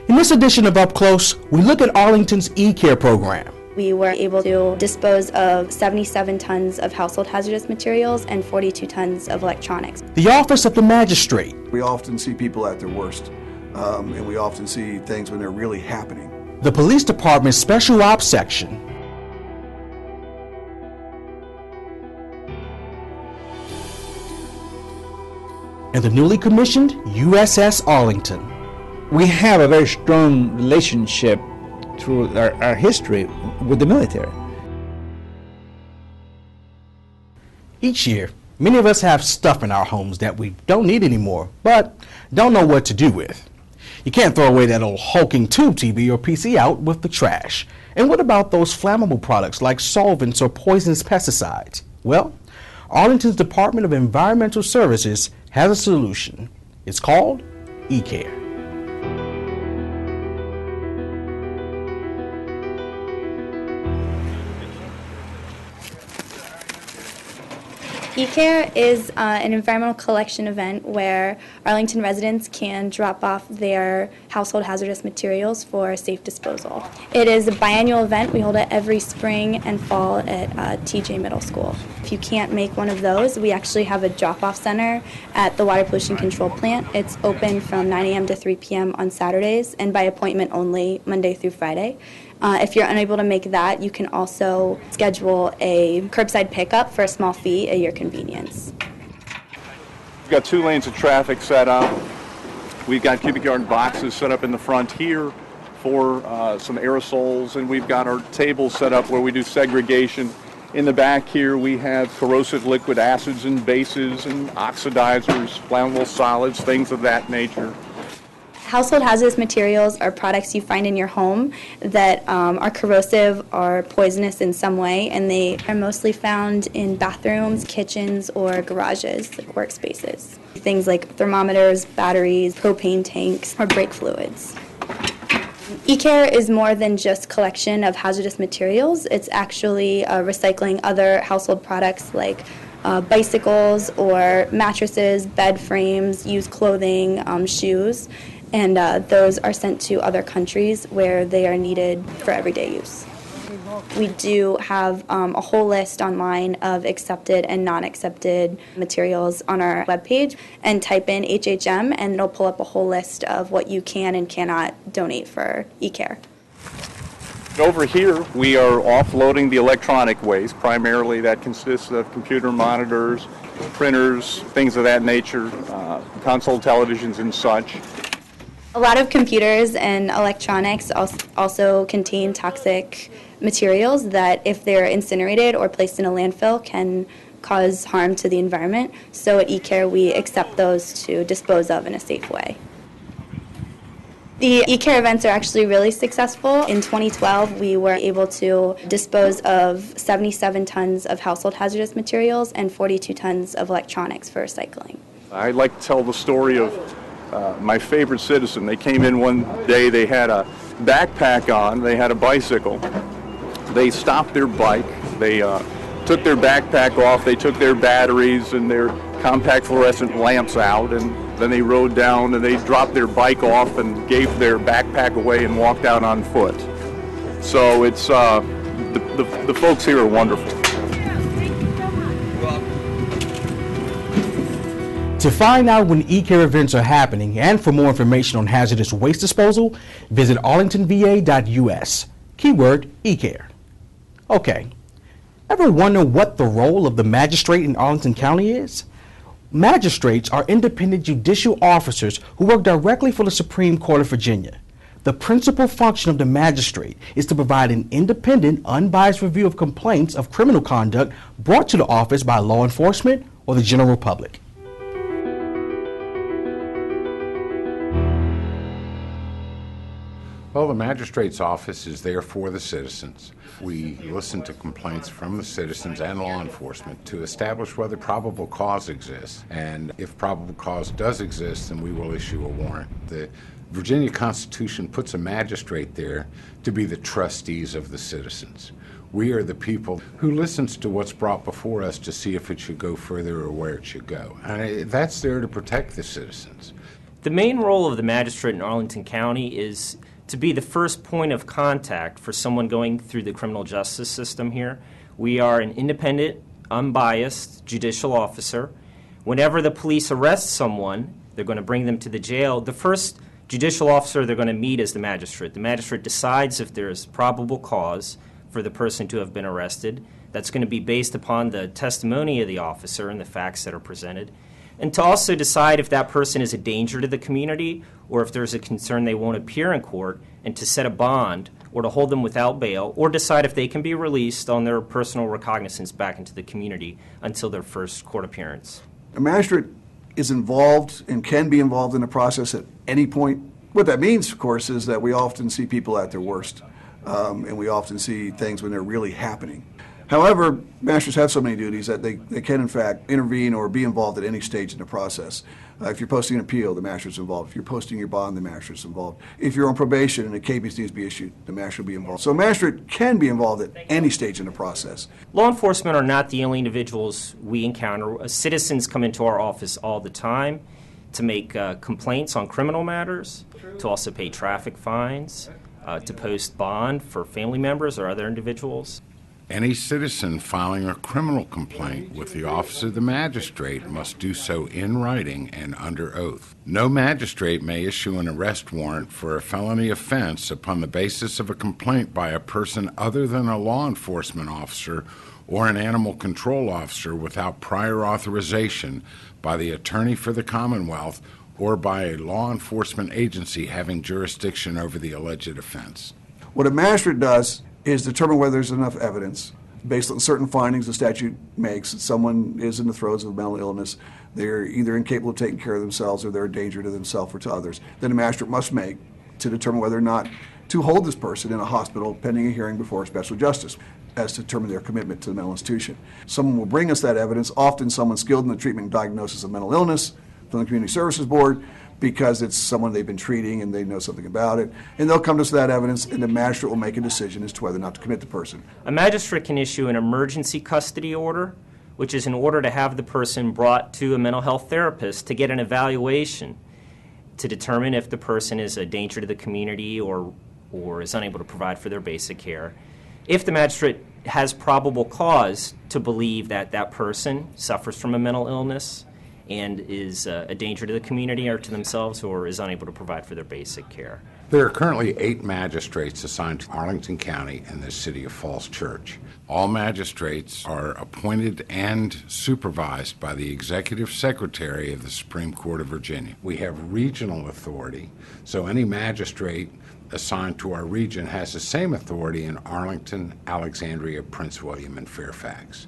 In this edition of Up Close, we look at Arlington's e-care program. We were able to dispose of 77 tons of household hazardous materials and 42 tons of electronics. The Office of the Magistrate. We often see people at their worst, and we often see things when they're really happening. The Police Department's Special Ops Section. And the newly commissioned USS Arlington. We have a very strong relationship through our history with the military. Each year, many of us have stuff in our homes that we don't need anymore, but don't know what to do with. You can't throw away that old hulking tube TV or PC out with the trash. And what about those flammable products like solvents or poisonous pesticides? Well, Arlington's Department of Environmental Services has a solution. It's called e-care. E-care is an environmental collection event where Arlington residents can drop off their household hazardous materials for safe disposal. It is a biannual event. We hold it every spring and fall at TJ Middle School. If you can't make one of those, we actually have a drop-off center at the Water Pollution Control Plant. It's open from 9 a.m. to 3 p.m. on Saturdays and by appointment only Monday through Friday. If you're unable to make that, you can also schedule a curbside pickup for a small fee at your convenience. We've got 2 lanes of traffic set up. We've got cubic yard boxes set up in the front here for some aerosols, and we've got our tables set up where we do segregation. In the back here, we have corrosive liquid acids and bases and oxidizers, flammable solids, things of that nature. Household hazardous materials are products you find in your home that are corrosive or poisonous in some way, and they are mostly found in bathrooms, kitchens, or garages, like workspaces. Things like thermometers, batteries, propane tanks, or brake fluids. E-care is more than just collection of hazardous materials. It's actually recycling other household products like bicycles or mattresses, bed frames, used clothing, shoes. And those are sent to other countries where they are needed for everyday use. We do have a whole list online of accepted and non-accepted materials on our webpage, and type in HHM and it'll pull up a whole list of what you can and cannot donate for e-care. Over here, we are offloading the electronic waste. Primarily that consists of computer monitors, printers, things of that nature, console televisions and such. A lot of computers and electronics also contain toxic materials that, if they're incinerated or placed in a landfill, can cause harm to the environment. So at e-care, we accept those to dispose of in a safe way. The e-care events are actually really successful. In 2012, we were able to dispose of 77 tons of household hazardous materials and 42 tons of electronics for recycling. I like to tell the story of my favorite citizen. They came in one day, they had a backpack on, they had a bicycle. They stopped their bike, they took their backpack off, they took their batteries and their compact fluorescent lamps out, and then they rode down and they dropped their bike off and gave their backpack away and walked out on foot. So it's, the folks here are wonderful. To find out when e-care events are happening and for more information on hazardous waste disposal, visit arlingtonva.us. Keyword e-care. Okay, ever wonder what the role of the magistrate in Arlington County is? Magistrates are independent judicial officers who work directly for the Supreme Court of Virginia. The principal function of the magistrate is to provide an independent, unbiased review of complaints of criminal conduct brought to the office by law enforcement or the general public. Well, the magistrate's office is there for the citizens. We listen to complaints from the citizens and law enforcement to establish whether probable cause exists. And if probable cause does exist, then we will issue a warrant. The Virginia Constitution puts a magistrate there to be the trustees of the citizens. We are the people who listens to what's brought before us to see if it should go further or where it should go. And that's there to protect the citizens. The main role of the magistrate in Arlington County is to be the first point of contact for someone going through the criminal justice system here. We are an independent, unbiased judicial officer. Whenever the police arrest someone, they're going to bring them to the jail. The first judicial officer they're going to meet is the magistrate. The magistrate decides if there is probable cause for the person to have been arrested. That's going to be based upon the testimony of the officer and the facts that are presented. And to also decide if that person is a danger to the community or if there's a concern they won't appear in court, and to set a bond or to hold them without bail, or decide if they can be released on their personal recognizance back into the community until their first court appearance. A magistrate is involved and can be involved in the process at any point. What that means, of course, is that we often see people at their worst, and we often see things when they're really happening. However, magistrates have so many duties that they can, in fact, intervene or be involved at any stage in the process. If you're posting an appeal, the magistrate's involved. If you're posting your bond, the magistrate's involved. If you're on probation and a case needs to be issued, the magistrate will be involved. So a magistrate can be involved at any stage in the process. Law enforcement are not the only individuals we encounter. Citizens come into our office all the time to make complaints on criminal matters, to also pay traffic fines, to post bond for family members or other individuals. Any citizen filing a criminal complaint with the Office of the Magistrate must do so in writing and under oath. No magistrate may issue an arrest warrant for a felony offense upon the basis of a complaint by a person other than a law enforcement officer or an animal control officer without prior authorization by the Attorney for the Commonwealth or by a law enforcement agency having jurisdiction over the alleged offense. What a magistrate does is determine whether there's enough evidence based on certain findings the statute makes that someone is in the throes of a mental illness, they're either incapable of taking care of themselves or they're a danger to themselves or to others. Then a magistrate must make to determine whether or not to hold this person in a hospital pending a hearing before a special justice as to determine their commitment to the mental institution. Someone will bring us that evidence, often someone skilled in the treatment and diagnosis of mental illness from the Community Services Board, because it's someone they've been treating and they know something about it. And they'll come to us with that evidence, and the magistrate will make a decision as to whether or not to commit the person. A magistrate can issue an emergency custody order, which is an order to have the person brought to a mental health therapist to get an evaluation to determine if the person is a danger to the community or is unable to provide for their basic care. If the magistrate has probable cause to believe that that person suffers from a mental illness and is a danger to the community or to themselves or is unable to provide for their basic care. There are currently 8 magistrates assigned to Arlington County and the City of Falls Church. All magistrates are appointed and supervised by the Executive Secretary of the Supreme Court of Virginia. We have regional authority, so any magistrate assigned to our region has the same authority in Arlington, Alexandria, Prince William, and Fairfax.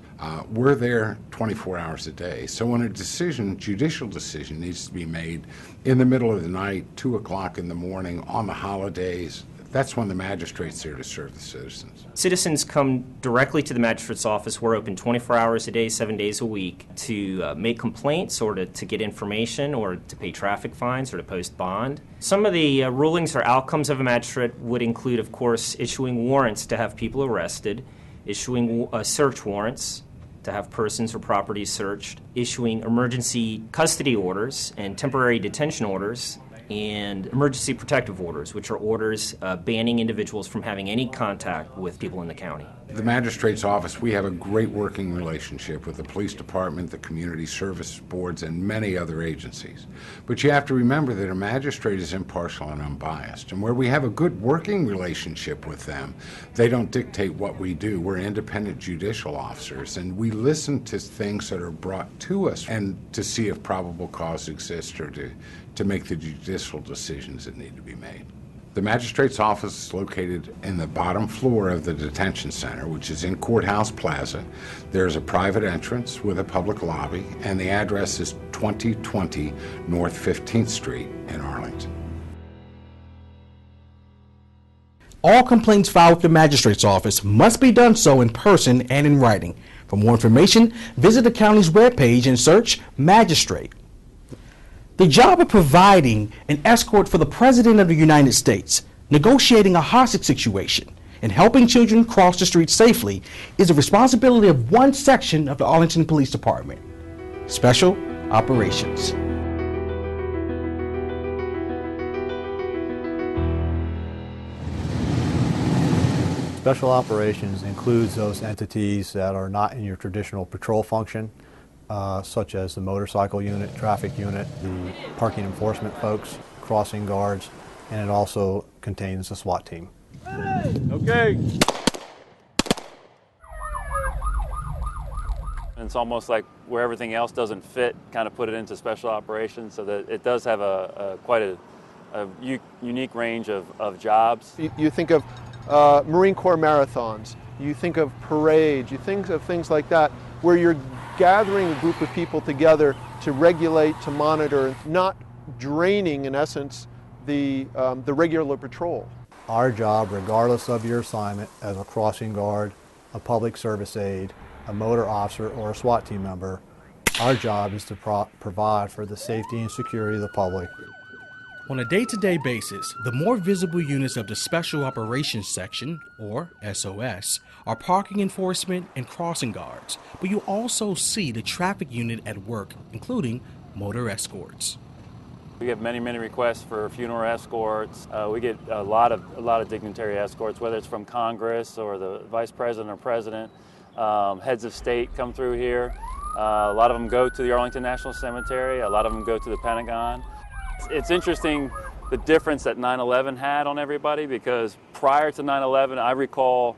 We're there 24 hours a day. So when a judicial decision needs to be made in the middle of the night, 2 o'clock in the morning, on the holidays, that's when the magistrate's there to serve the citizens. Citizens come directly to the magistrate's office. We're open 24 hours a day, 7 days a week to make complaints or to get information or to pay traffic fines or to post bond. Some of the rulings or outcomes of a magistrate would include, of course, issuing warrants to have people arrested, issuing search warrants to have persons or properties searched, issuing emergency custody orders and temporary detention orders, and emergency protective orders, which are orders banning individuals from having any contact with people in the county. The magistrate's office, we have a great working relationship with the police department, the community service boards, and many other agencies. But you have to remember that a magistrate is impartial and unbiased. And where we have a good working relationship with them, they don't dictate what we do. We're independent judicial officers, and we listen to things that are brought to us and to see if probable cause exists or to make the judicial decisions that need to be made. The magistrate's office is located in the bottom floor of the detention center, which is in Courthouse Plaza. There's a private entrance with a public lobby, and the address is 2020 North 15th Street in Arlington. All complaints filed with the magistrate's office must be done so in person and in writing. For more information, visit the county's webpage and search Magistrate. The job of providing an escort for the President of the United States, negotiating a hostage situation, and helping children cross the street safely is the responsibility of one section of the Arlington Police Department, Special Operations. Special operations includes those entities that are not in your traditional patrol function, such as the motorcycle unit, traffic unit, the parking enforcement folks, crossing guards, and it also contains the SWAT team. Okay. It's almost like where everything else doesn't fit, kind of put it into special operations, so that it does have quite a unique range of jobs. You think of Marine Corps marathons, you think of parades, you think of things like that, where you're gathering a group of people together to regulate, to monitor, not draining, in essence, the regular patrol. Our job, regardless of your assignment as a crossing guard, a public service aide, a motor officer, or a SWAT team member, our job is to provide for the safety and security of the public. On a day-to-day basis, the more visible units of the Special Operations Section, or SOS, are parking enforcement and crossing guards, but you also see the traffic unit at work, including motor escorts. We get many requests for funeral escorts. We get a lot of dignitary escorts, whether it's from Congress or the Vice President or President. Heads of state come through here. A lot of them go to the Arlington National Cemetery. A lot of them go to the Pentagon. It's interesting the difference that 9/11 had on everybody, because prior to 9/11, I recall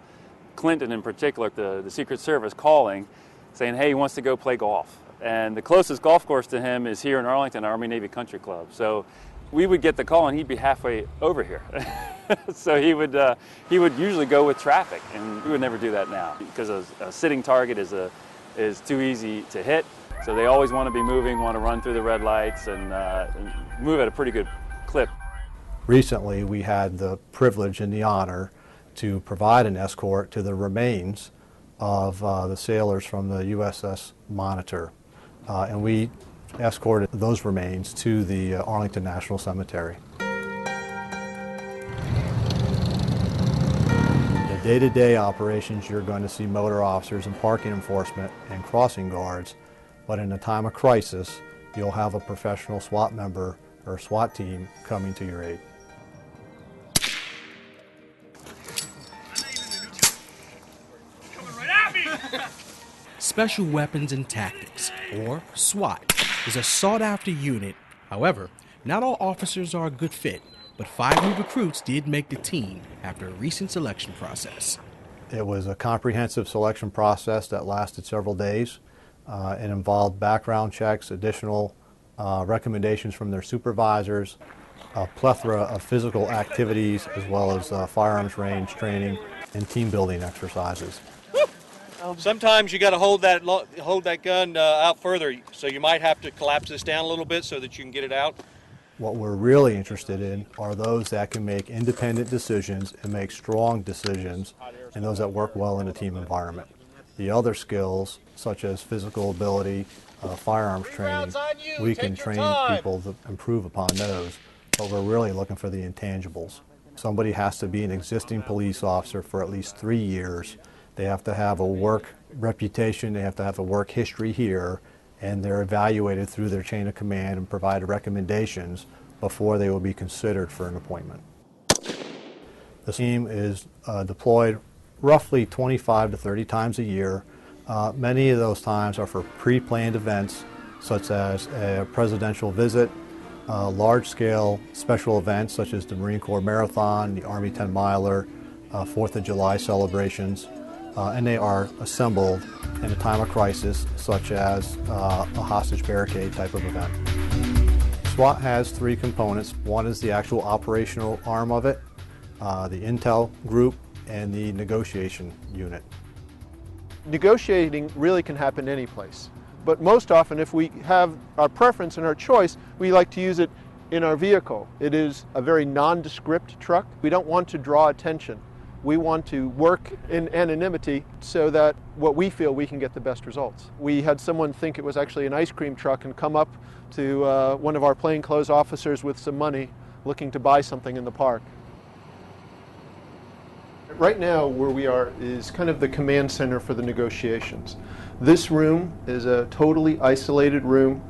Clinton in particular, the Secret Service, calling, saying, hey, he wants to go play golf. And the closest golf course to him is here in Arlington, Army-Navy Country Club. So we would get the call and he'd be halfway over here. So he would usually go with traffic, and we would never do that now, because a sitting target is too easy to hit. So they always want to be moving, want to run through the red lights, and move at a pretty good clip. Recently, we had the privilege and the honor to provide an escort to the remains of the sailors from the USS Monitor. And we escorted those remains to the Arlington National Cemetery. The day-to-day operations, you're going to see motor officers and parking enforcement and crossing guards, but in a time of crisis, you'll have a professional SWAT member or SWAT team coming to your aid. Special Weapons and Tactics, or SWAT, is a sought-after unit. However, not all officers are a good fit, but 5 new recruits did make the team after a recent selection process. It was a comprehensive selection process that lasted several days. It involved background checks, additional recommendations from their supervisors, a plethora of physical activities, as well as firearms range training and team building exercises. Sometimes you got to hold that gun out further, so you might have to collapse this down a little bit so that you can get it out. What we're really interested in are those that can make independent decisions and make strong decisions, and those that work well in a team environment. The other skills, such as physical ability, firearms training, we can train people to improve upon those, but we're really looking for the intangibles. Somebody has to be an existing police officer for at least 3 years. They have to have a work reputation, they have to have a work history here, and they're evaluated through their chain of command and provide recommendations before they will be considered for an appointment. The team is deployed roughly 25 to 30 times a year. Many of those times are for pre-planned events, such as a presidential visit, large-scale special events such as the Marine Corps Marathon, the Army 10-miler, 4th of July celebrations, and they are assembled in a time of crisis, such as a hostage barricade type of event. SWAT has 3 components. One is the actual operational arm of it, the intel group, and the negotiation unit. Negotiating really can happen any place, but most often if we have our preference and our choice, we like to use it in our vehicle. It is a very nondescript truck. We don't want to draw attention. We want to work in anonymity so that what we feel we can get the best results. We had someone think it was actually an ice cream truck and come up to one of our plainclothes officers with some money looking to buy something in the park. Right now where we are is kind of the command center for the negotiations. This room is a totally isolated room,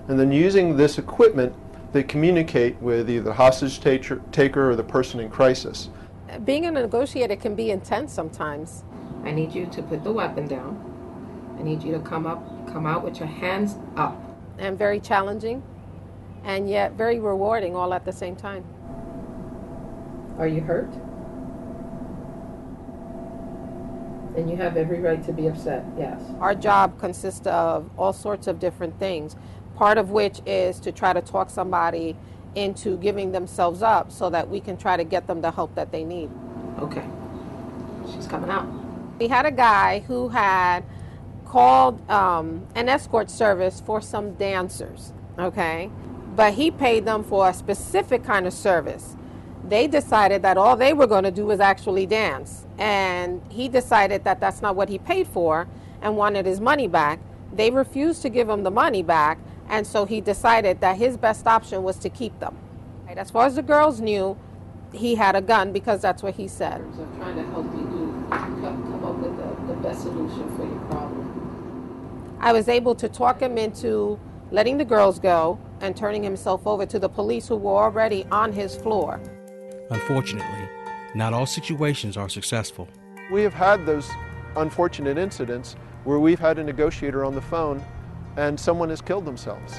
and then using this equipment they communicate with either the hostage taker or the person in crisis. being a negotiator can be intense sometimes. I need you to put the weapon down. I need you to come out with your hands up. And very challenging, and yet very rewarding all at the same time. Are you hurt? And you have every right to be upset, yes. Our job consists of all sorts of different things, part of which is to try to talk somebody into giving themselves up so that we can try to get them the help that they need. Okay. She's coming out. We had a guy who had called an escort service for some dancers, okay? But he paid them for a specific kind of service. They decided that all they were going to do was actually dance. And he decided that that's not what he paid for and wanted his money back. They refused to give him the money back, and so he decided that his best option was to keep them. As far as the girls knew, he had a gun because that's what he said. So I'm trying to help you come up with the best solution for your problem. I was able to talk him into letting the girls go and turning himself over to the police who were already on his floor. Unfortunately, not all situations are successful. We have had those unfortunate incidents where we've had a negotiator on the phone and someone has killed themselves.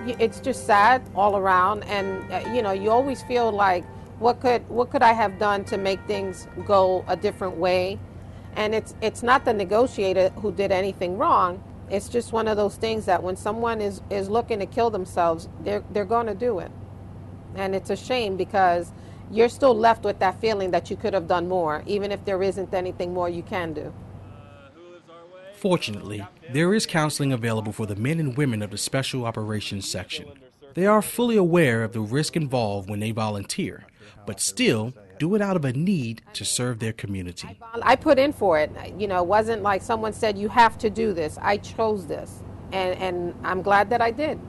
It's just sad all around, and you always feel like, what could I have done to make things go a different way? And it's not the negotiator who did anything wrong. It's just one of those things that when someone is looking to kill themselves, they're going to do it. And it's a shame because you're still left with that feeling that you could have done more, even if there isn't anything more you can do. Fortunately, there is counseling available for the men and women of the Special Operations Section. They are fully aware of the risk involved when they volunteer, but still do it out of a need to serve their community. I put in for it. It wasn't like someone said, you have to do this. I chose this, and I'm glad that I did.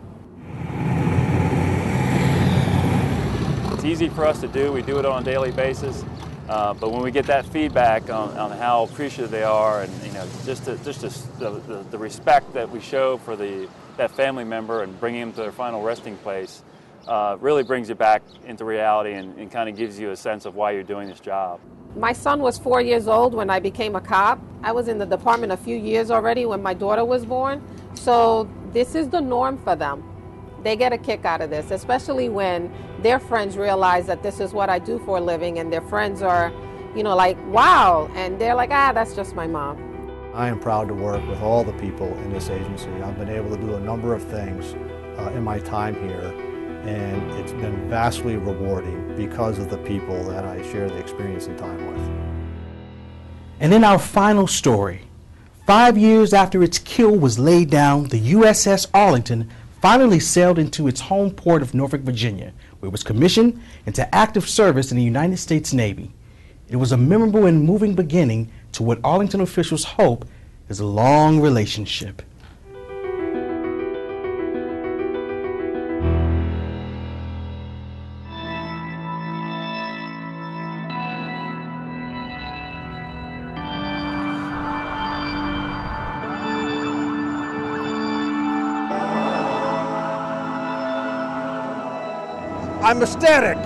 It's easy for us to do. We do it on a daily basis. But when we get that feedback on how appreciative they are, and just the respect that we show for that family member and bringing them to their final resting place, really brings you back into reality and kind of gives you a sense of why you're doing this job. My son was 4 years old when I became a cop. I was in the department a few years already when my daughter was born. So this is the norm for them. They get a kick out of this, especially when their friends realize that this is what I do for a living, and their friends are, like, wow, and they're like, that's just my mom. I am proud to work with all the people in this agency. I've been able to do a number of things in my time here, and it's been vastly rewarding because of the people that I share the experience and time with. And in our final story, 5 years after its keel was laid down, the USS Arlington finally sailed into its home port of Norfolk, Virginia, where it was commissioned into active service in the United States Navy. It was a memorable and moving beginning to what Arlington officials hope is a long relationship. I'm ecstatic.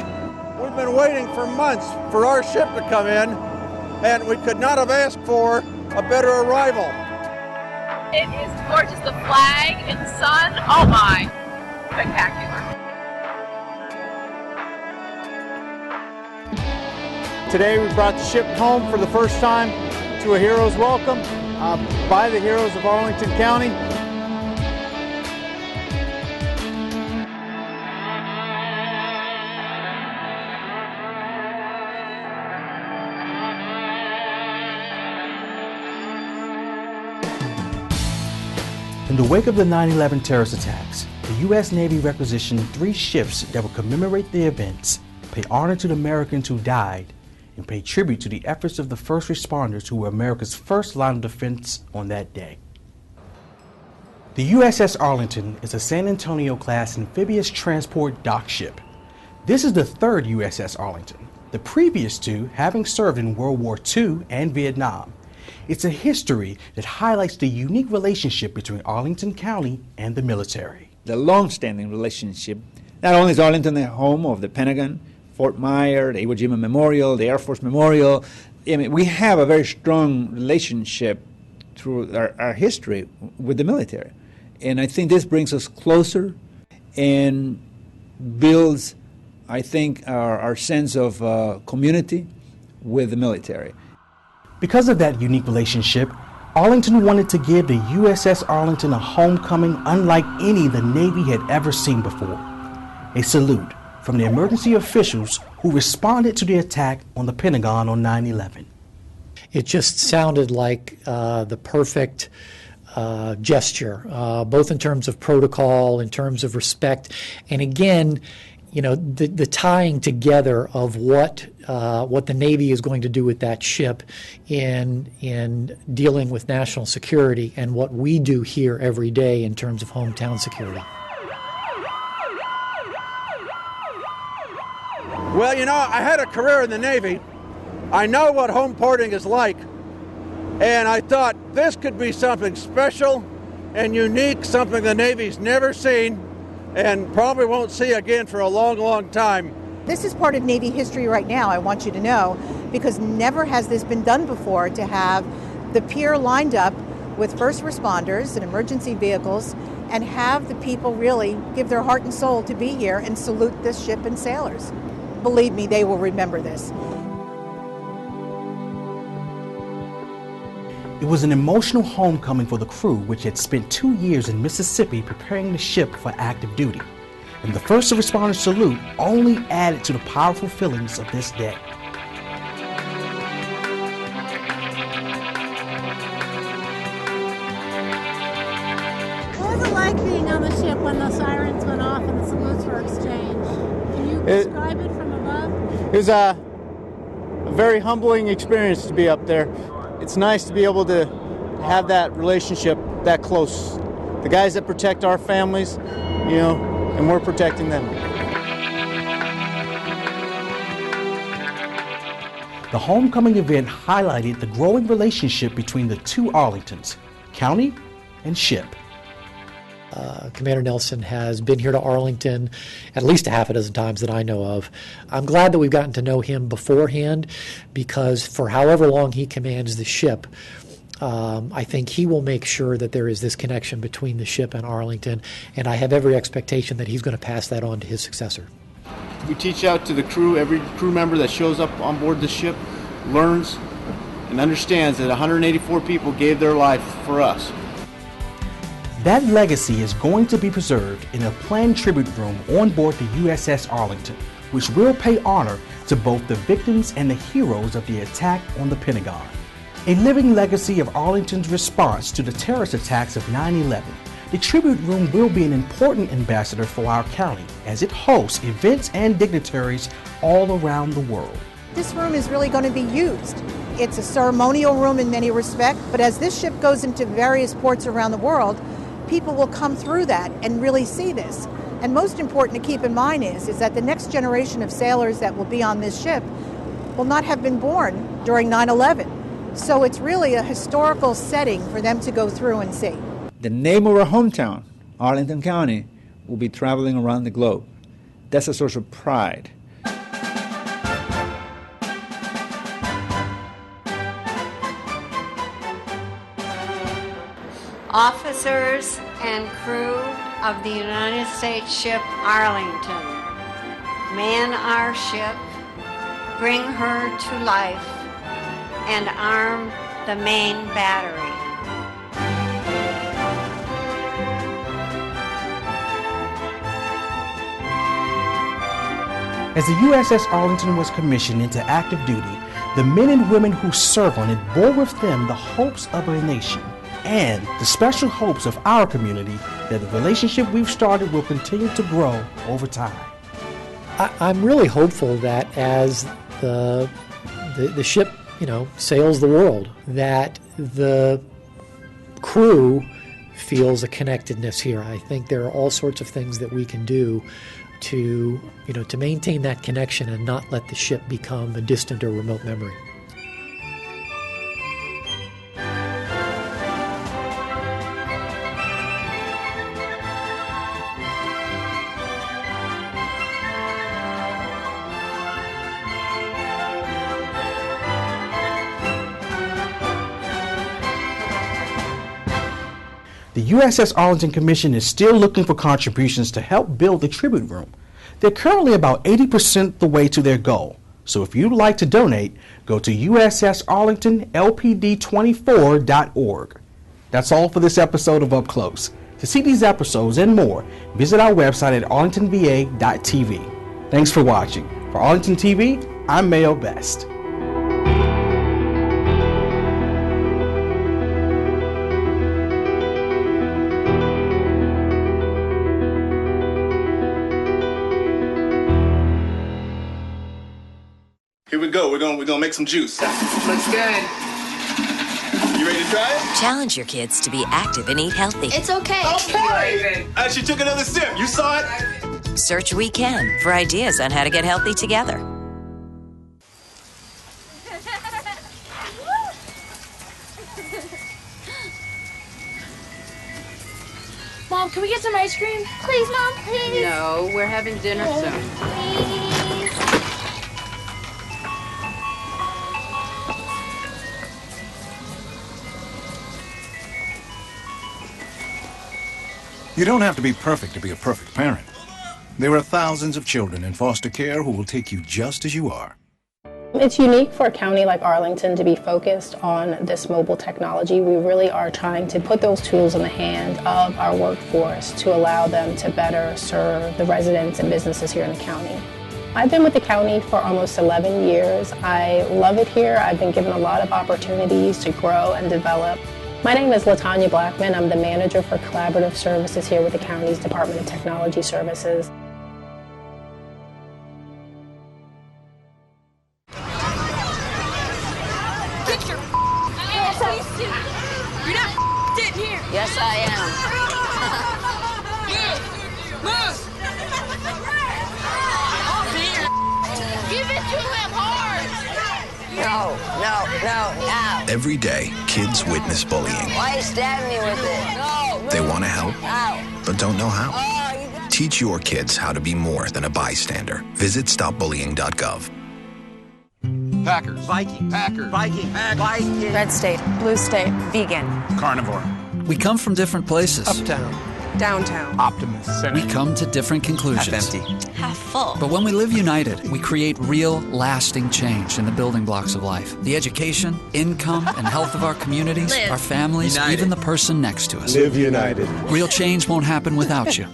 We've been waiting for months for our ship to come in, and we could not have asked for a better arrival. It is gorgeous. The flag and the sun, oh my, spectacular. Today we brought the ship home for the first time to a hero's welcome by the heroes of Arlington County. In the wake of the 9/11 terrorist attacks, the U.S. Navy requisitioned 3 ships that would commemorate the events, pay honor to the Americans who died, and pay tribute to the efforts of the first responders who were America's first line of defense on that day. The USS Arlington is a San Antonio-class amphibious transport dock ship. This is the 3rd USS Arlington, the previous 2 having served in World War II and Vietnam. It's a history that highlights the unique relationship between Arlington County and the military. The long-standing relationship. Not only is Arlington the home of the Pentagon, Fort Myer, the Iwo Jima Memorial, the Air Force Memorial. I mean, we have a very strong relationship through our history with the military. And I think this brings us closer and builds, I think, our sense of community with the military. Because of that unique relationship, Arlington wanted to give the USS Arlington a homecoming unlike any the Navy had ever seen before. A salute from the emergency officials who responded to the attack on the Pentagon on 9/11. It just sounded like the perfect gesture, both in terms of protocol, in terms of respect, and again, you know, the tying together of what the Navy is going to do with that ship in dealing with national security and what we do here every day in terms of hometown security. Well, you know, I had a career in the Navy. I know what home porting is like. And I thought this could be something special and unique, something the Navy's never seen and probably won't see again for a long, long time. This is part of Navy history right now, I want you to know, because never has this been done before, to have the pier lined up with first responders and emergency vehicles and have the people really give their heart and soul to be here and salute this ship and sailors. Believe me, they will remember this. It was an emotional homecoming for the crew, which had spent 2 years in Mississippi preparing the ship for active duty. And the first responder salute only added to the powerful feelings of this day. What was it like being on the ship when the sirens went off and the salutes were exchanged? Can you describe it from above? It was a very humbling experience to be up there. It's nice to be able to have that relationship that close. The guys that protect our families, you know, and we're protecting them. The homecoming event highlighted the growing relationship between the two Arlingtons, county and ship. Commander Nelson has been here to Arlington at least a half a dozen times that I know of. I'm glad that we've gotten to know him beforehand, because for however long he commands the ship, I think he will make sure that there is this connection between the ship and Arlington, and I have every expectation that he's going to pass that on to his successor. We teach out to the crew. Every crew member that shows up on board the ship learns and understands that 184 people gave their life for us. That legacy is going to be preserved in a planned tribute room on board the USS Arlington, which will pay honor to both the victims and the heroes of the attack on the Pentagon. A living legacy of Arlington's response to the terrorist attacks of 9/11. The tribute room will be an important ambassador for our county as it hosts events and dignitaries all around the world. This room is really going to be used. It's a ceremonial room in many respects, but as this ship goes into various ports around the world, people will come through that and really see this. And most important to keep in mind is that the next generation of sailors that will be on this ship will not have been born during 9/11. So it's really a historical setting for them to go through and see. The name of our hometown, Arlington County, will be traveling around the globe. That's a source of pride. Officers and crew of the United States ship Arlington, man our ship, bring her to life, and arm the main battery. As the USS Arlington was commissioned into active duty, the men and women who serve on it bore with them the hopes of a nation and the special hopes of our community that the relationship we've started will continue to grow over time. I'm really hopeful that as the ship, sails the world, that the crew feels a connectedness here. I think there are all sorts of things that we can do to maintain that connection and not let the ship become a distant or remote memory. The USS Arlington Commission is still looking for contributions to help build the tribute room. They're currently about 80% the way to their goal. So if you'd like to donate, go to ussarlingtonlpd24.org. That's all for this episode of Up Close. To see these episodes and more, visit our website at arlingtonva.tv. Thanks for watching. For Arlington TV, I'm Mayo Best. Here we go. We're gonna make some juice. Looks good. You ready to try it? Challenge your kids to be active and eat healthy. It's okay. Okay. She took another sip. You saw it? Search We Can for ideas on how to get healthy together. Mom, can we get some ice cream? Please, Mom, please. No, we're having dinner soon. Please. You don't have to be perfect to be a perfect parent. There are thousands of children in foster care who will take you just as you are. It's unique for a county like Arlington to be focused on this mobile technology. We really are trying to put those tools in the hand of our workforce to allow them to better serve the residents and businesses here in the county. I've been with the county for almost 11 years. I love it here. I've been given a lot of opportunities to grow and develop. My name is LaTanya Blackman. I'm the manager for collaborative services here with the county's Department of Technology Services. Get your ass out. You're not sitting here. Yes, I am. Move. Give it to him hard. No. Every day, kids witness bullying. Why you stabbing me with it? No. They want to help, Ow. but don't know how. Teach your kids how to be more than a bystander. Visit stopbullying.gov. Packers. Vikings. Packers. Vikings. Vikings. Red state. Blue state. Vegan. Carnivore. We come from different places. Uptown. Downtown. Optimist. We come to different conclusions. Half empty. Half full. But when we live united, we create real, lasting change in the building blocks of life. The education, income, and health of our communities, Live our families, united. even the person next to us. Live united. Real change won't happen without you.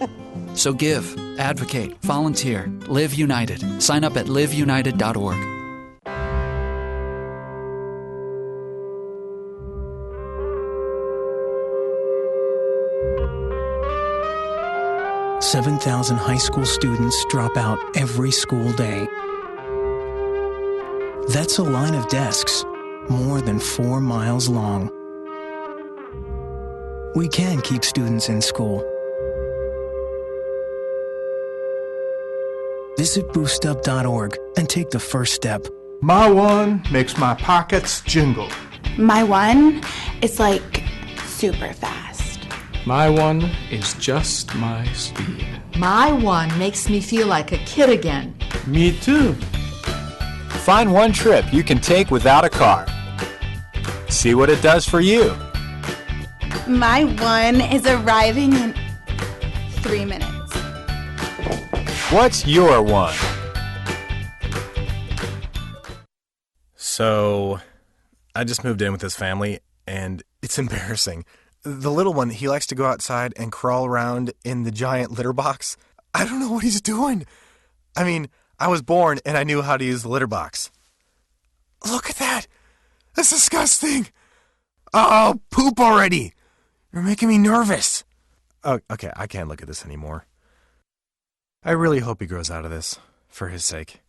So give, advocate, volunteer, live united. Sign up at liveunited.org. $7,000 high school students drop out every school day. That's a line of desks more than 4 miles long. We can keep students in school. Visit boostup.org and take the first step. My one makes my pockets jingle. My one is like super fast. My one is just my speed. My one makes me feel like a kid again. Me too. Find one trip you can take without a car. See what it does for you. My one is arriving in 3 minutes. What's your one? So, I just moved in with this family, and it's embarrassing. The little one, he likes to go outside and crawl around in the giant litter box. I don't know what he's doing. I mean, I was born and I knew how to use the litter box. Look at that. That's disgusting. Oh, poop already. You're making me nervous. Oh, okay, I can't look at this anymore. I really hope he grows out of this, for his sake.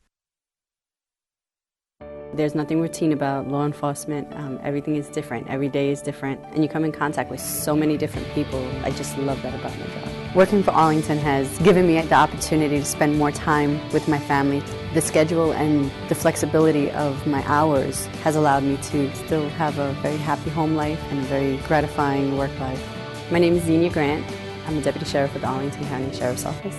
There's nothing routine about law enforcement. Everything is different. Every day is different. And you come in contact with so many different people. I just love that about my job. Working for Arlington has given me the opportunity to spend more time with my family. The schedule and the flexibility of my hours has allowed me to still have a very happy home life and a very gratifying work life. My name is Xenia Grant. I'm a Deputy Sheriff with the Arlington County Sheriff's Office.